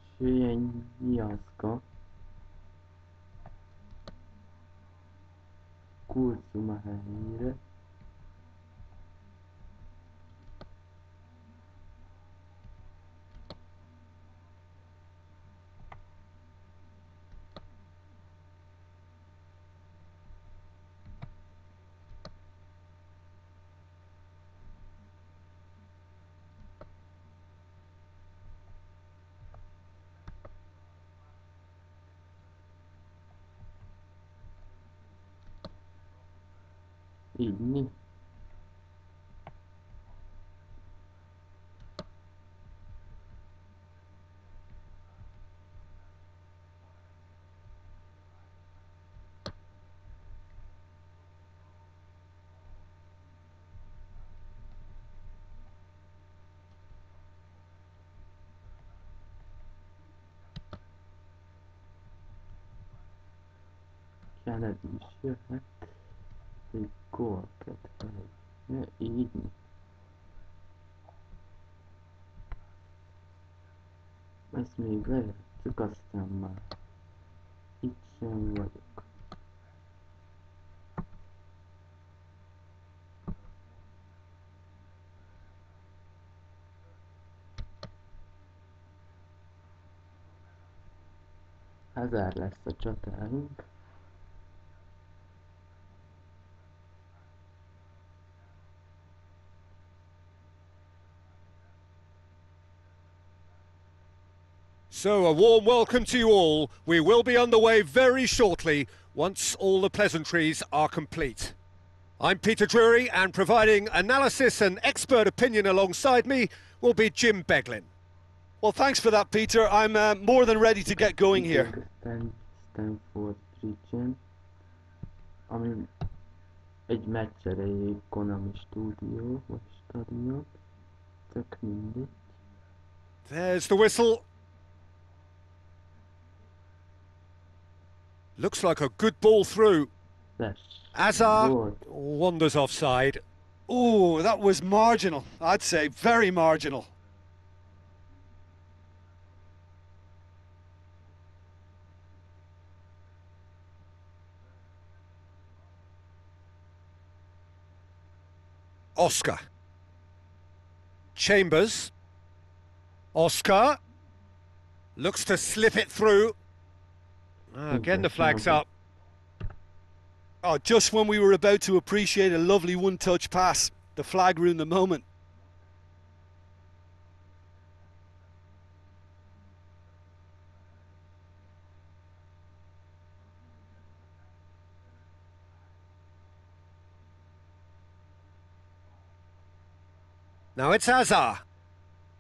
És jöjjön Nyiaszka. Kurzuma helyére. Így mi? Kennedy is jöhet. Egy gólket fel. Ja, így. Ezt még lejátszuk, aztán már itt sem vagyok. Hazard lesz a csatárunk. So a warm welcome to you all. We will be underway very shortly once all the pleasantries are complete. I'm Peter Drury, and providing analysis and expert opinion alongside me will be Jim Beglin. Well, thanks for that, Peter. I'm more than ready to get going here. Stanford Bridge-en, ami egy meccs erejéig Konami stúdió, vagy stadion, tök mindegy. There's the whistle. Looks like a good ball through. Hazard wanders offside. Oh, that was marginal. I'd say very marginal. Oscar. Chambers. Oscar. Looks to slip it through. Again the flag's up. Oh, just when we were about to appreciate a lovely one-touch pass, the flag ruined the moment. Now it's Azar.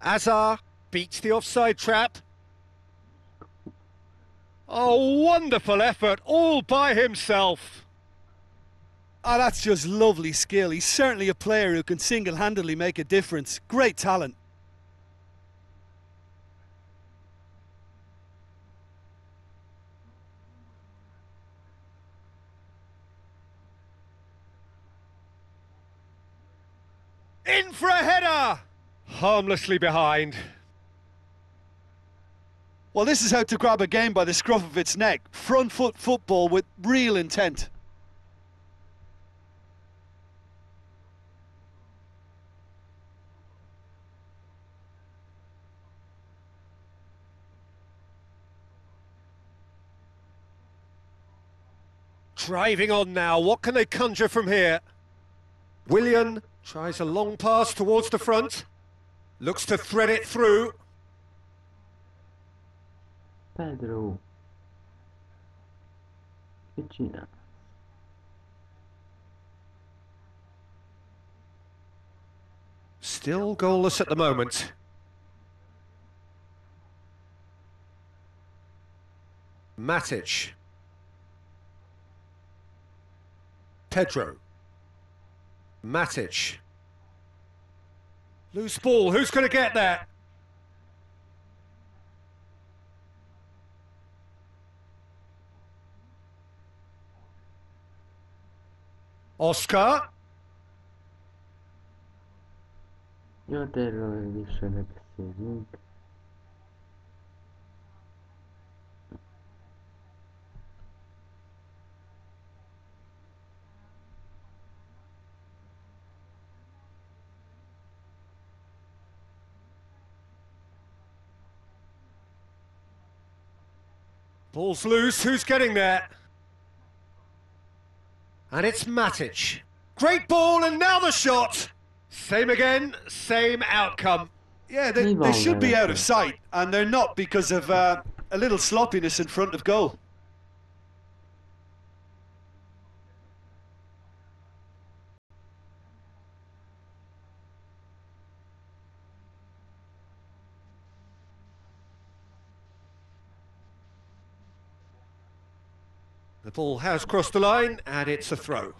Azar beats the offside trap. Oh, wonderful effort, all by himself. Oh, that's just lovely skill. He's certainly a player who can single-handedly make a difference. Great talent. In for a header! Harmlessly behind. Well, this is how to grab a game by the scruff of its neck. Front foot football with real intent. Driving on now, what can they conjure from here? Willian tries a long pass towards the front. Looks to thread it through. Pedro. Che cina? Still goalless at the moment. Matic. Pedro. Matic. Loose ball, who's going to get that? Oscar. Jó, de erről is ne beszéljünk. Ball's loose, who's getting there? And it's Matic. Great ball, and now the shot! Same again, same outcome. Yeah, they should be out of sight, and they're not because of a little sloppiness in front of goal. The ball has crossed the line, and it's a throw.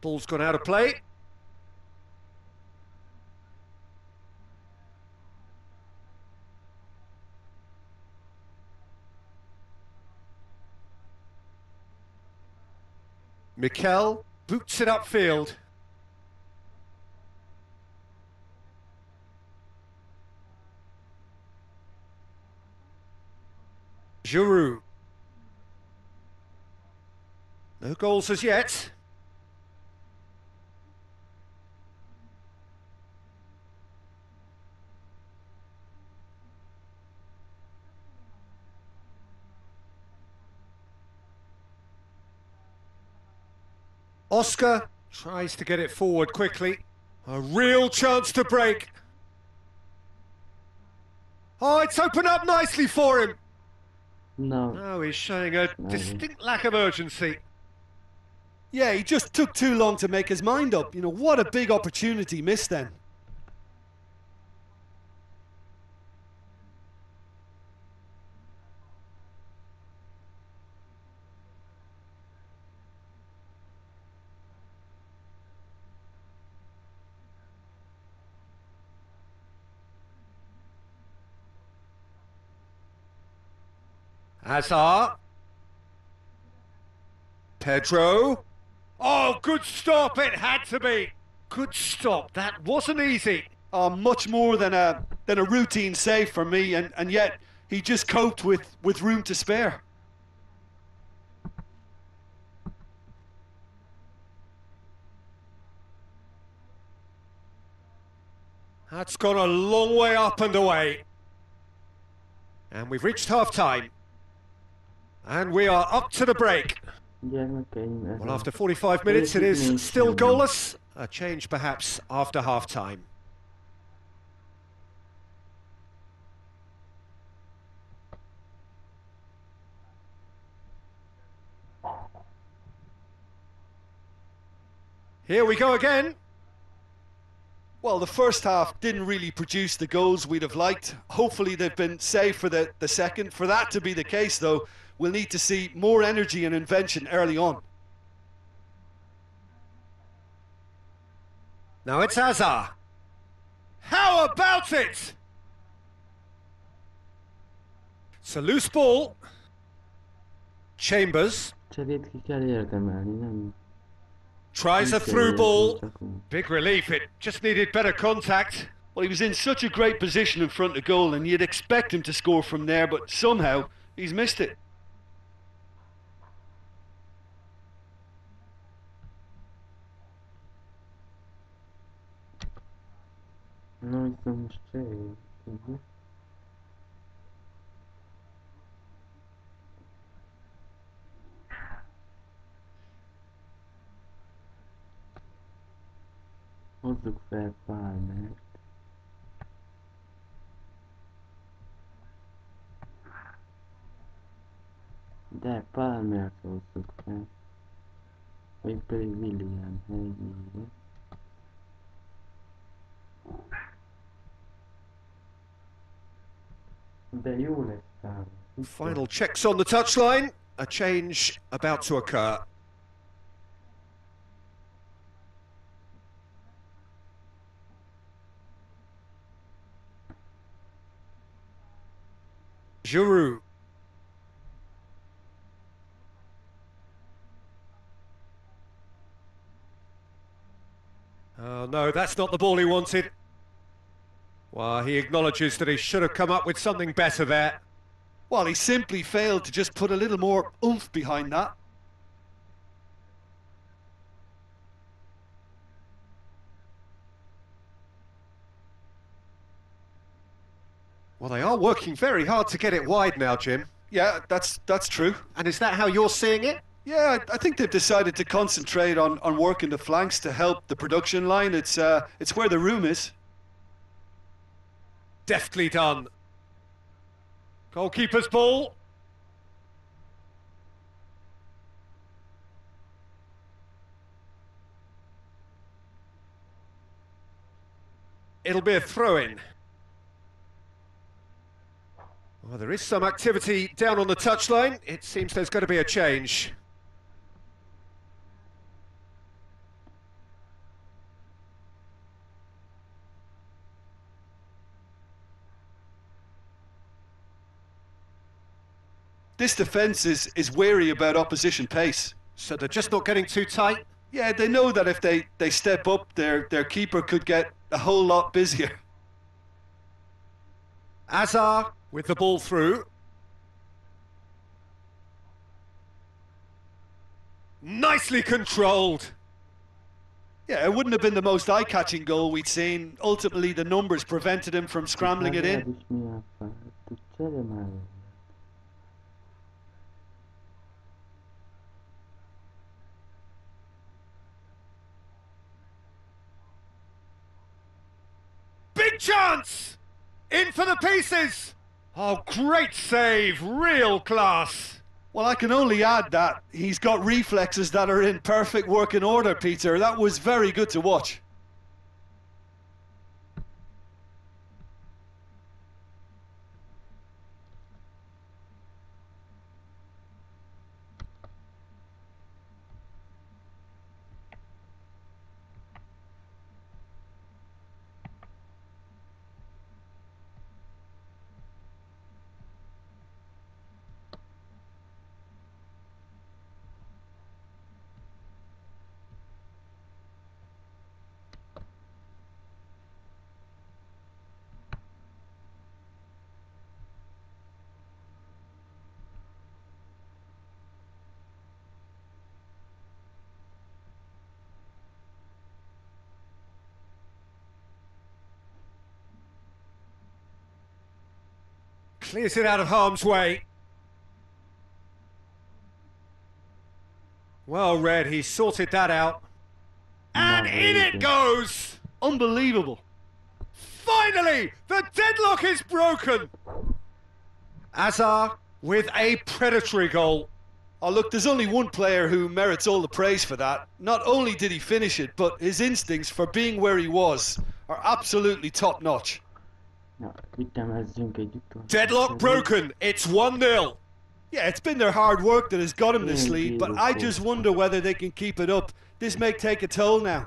Ball's gone out of play. Mikel boots it upfield. Giroud. No goals as yet. Oscar tries to get it forward quickly. A real chance to break. Oh, it's opened up nicely for him. No. No, he's showing a distinct lack of urgency. Yeah, he just took too long to make his mind up. You know, what a big opportunity missed then. Azar. Pedro. Oh, good stop, it had to be. Good stop, that wasn't easy. Much more than a routine save for me, and yet he just coped with room to spare. That's gone a long way up and away. And we've reached half-time. And we are up to the break. Gyermekeim, ez Well, a after 45 minutes, it is still teljesítménysem. goalless. A change perhaps after half-time. Here we go again. Well, the first half didn't really produce the goals we'd have liked. Hopefully they've been saved for the second. For that to be the case, though, we'll need to see more energy and invention early on. Now it's Azar. How about it? It's a loose ball. Chambers Cserét ki kell érdemelni, nem? tries a Nincs through elég, ball. csak úgy. Big relief, it just needed better contact. Well, he was in such a great position in front of goal, and you'd expect him to score from there, but somehow he's missed it. Na, viszont most cserélj. Ugye? Hozzuk fel Palmert. De Palmert hozzuk fel. Vagy pedig William helyére. De jó lesz Palmer. Final checks on the touchline. A change about to occur. Giroud. Oh no, that's not the ball he wanted. Well, he acknowledges that he should have come up with something better there. Well, he simply failed to just put a little more oomph behind that. Well, they are working very hard to get it wide now, Jim. Yeah, that's true. And is that how you're seeing it? Yeah, I think they've decided to concentrate on working the flanks to help the production line. It's where the room is. Deftly done. Goalkeeper's ball. It'll be a throw-in. Well, there is some activity down on the touchline. It seems there's going to be a change. This defence is wary about opposition pace. So they're just not getting too tight. Yeah, they know that if they step up, their keeper could get a whole lot busier. Azar with the ball through. Nicely controlled. Yeah, it wouldn't have been the most eye-catching goal we'd seen. Ultimately, the numbers prevented him from scrambling it in. is mi a fasz? Csere már. Big chance! In for the pieces! Oh, great save, real class. Well, I can only add that he's got reflexes that are in perfect working order, Peter. That was very good to watch. Clears it out of harm's way. Well read, he sorted that out. And in it goes! Unbelievable. Finally, the deadlock is broken! Azar with a predatory goal. Oh, look, there's only one player who merits all the praise for that. Not only did he finish it, but his instincts for being where he was are absolutely top-notch. Deadlock broken, it's 1-0. Yeah, it's been their hard work that has got him this lead, but I just wonder whether they can keep it up. This may take a toll now.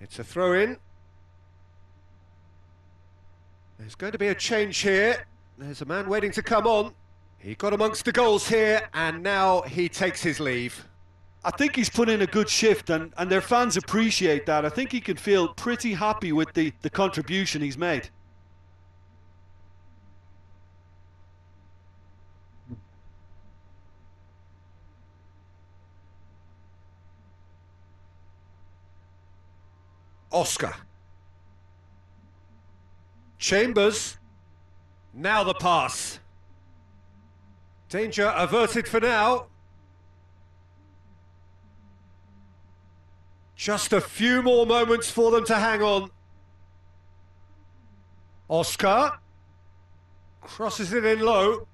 It's a throw-in. There's going to be a change here. There's a man waiting to come on. He got amongst the goals here, and now he takes his leave. I think he's put in a good shift, and their fans appreciate that. I think he can feel pretty happy with the contribution he's made. Oscar. Chambers. Now the pass. Danger averted for now. Just a few more moments for them to hang on. Oscar. Crosses it in low.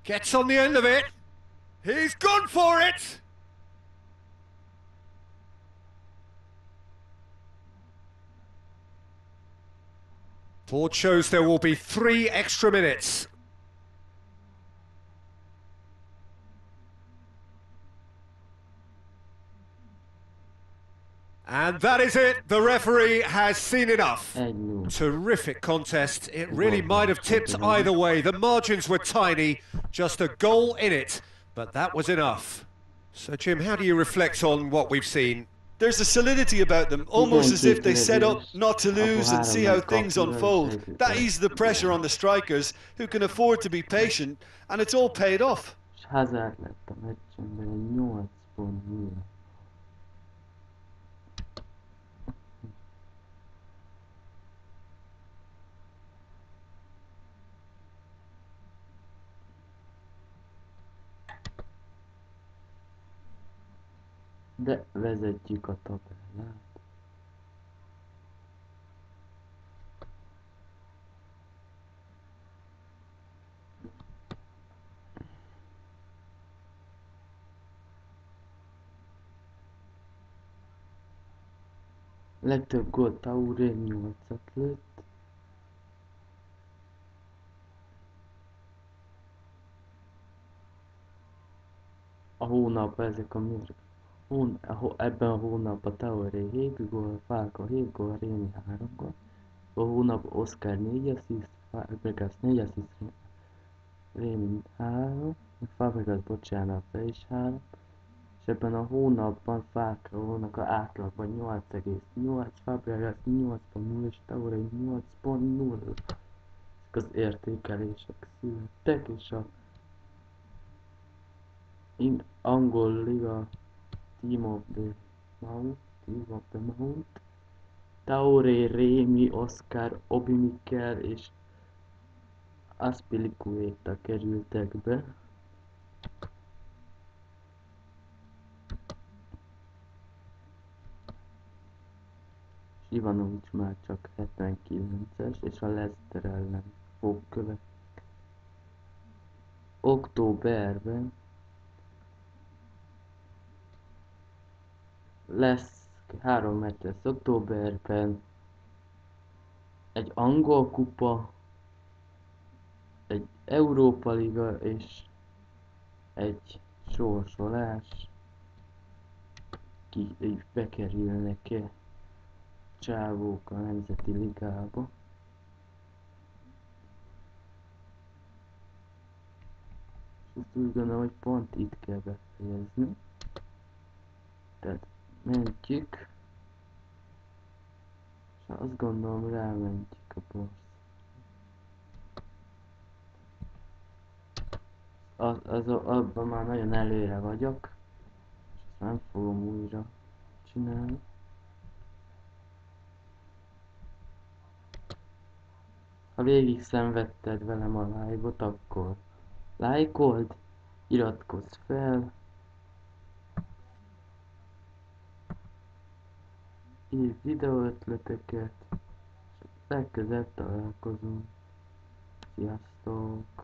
Gets on the end of it. He's gone for it! Board shows there will be 3 extra minutes. And that is it. The referee has seen enough. Terrific contest. It really might have tipped either way. The margins were tiny, just a goal in it, but that was enough. So, Jim, how do you reflect on what we've seen? There's a solidity about them, almost as if they set up not to lose and see how things unfold. That eases the pressure on the strikers, who can afford to be patient, and it's all paid off. De vezetjük a tabellát. Legtöbb gól Tauré 8-at lőtt. A hónapban ezek a mérkőzések. Ebben a hónapban Tauré 7 gól, Falco 7 gól, Rémi 3 gól. A hónap Oscar 4 assziszt, Fabregas 4 assziszt, Rémi 3, Fabregas bocsánat, be is 3. És ebben a hónapban Falcónak a átlagban 8,8, Fabregas 8,0 és Tauré 8,0. Ezek az értékelések születtek, és a angol liga Team of the Month, Tauré, Rémi, Oscar, Obi Mikel és Azpilicueta kerültek be. Ivanovics már csak 79-es, és a Leicester ellen fog követni. Októberben lesz 3 meccs lesz októberben, egy angol kupa, egy Európa Liga és egy sorsolás, ki bekerülnek-e csávók a Nemzeti Ligába. És azt úgy gondolom, hogy pont itt kell befejezni. Tehát mentjük, és azt gondolom rámentjük a boss. abban már nagyon előre vagyok. És ezt nem fogom újra csinálni. Ha végig szenvedted velem a live-ot, akkor lájkold, iratkozz fel, írj videóötleteket, és legközelebb találkozunk. Sziasztok!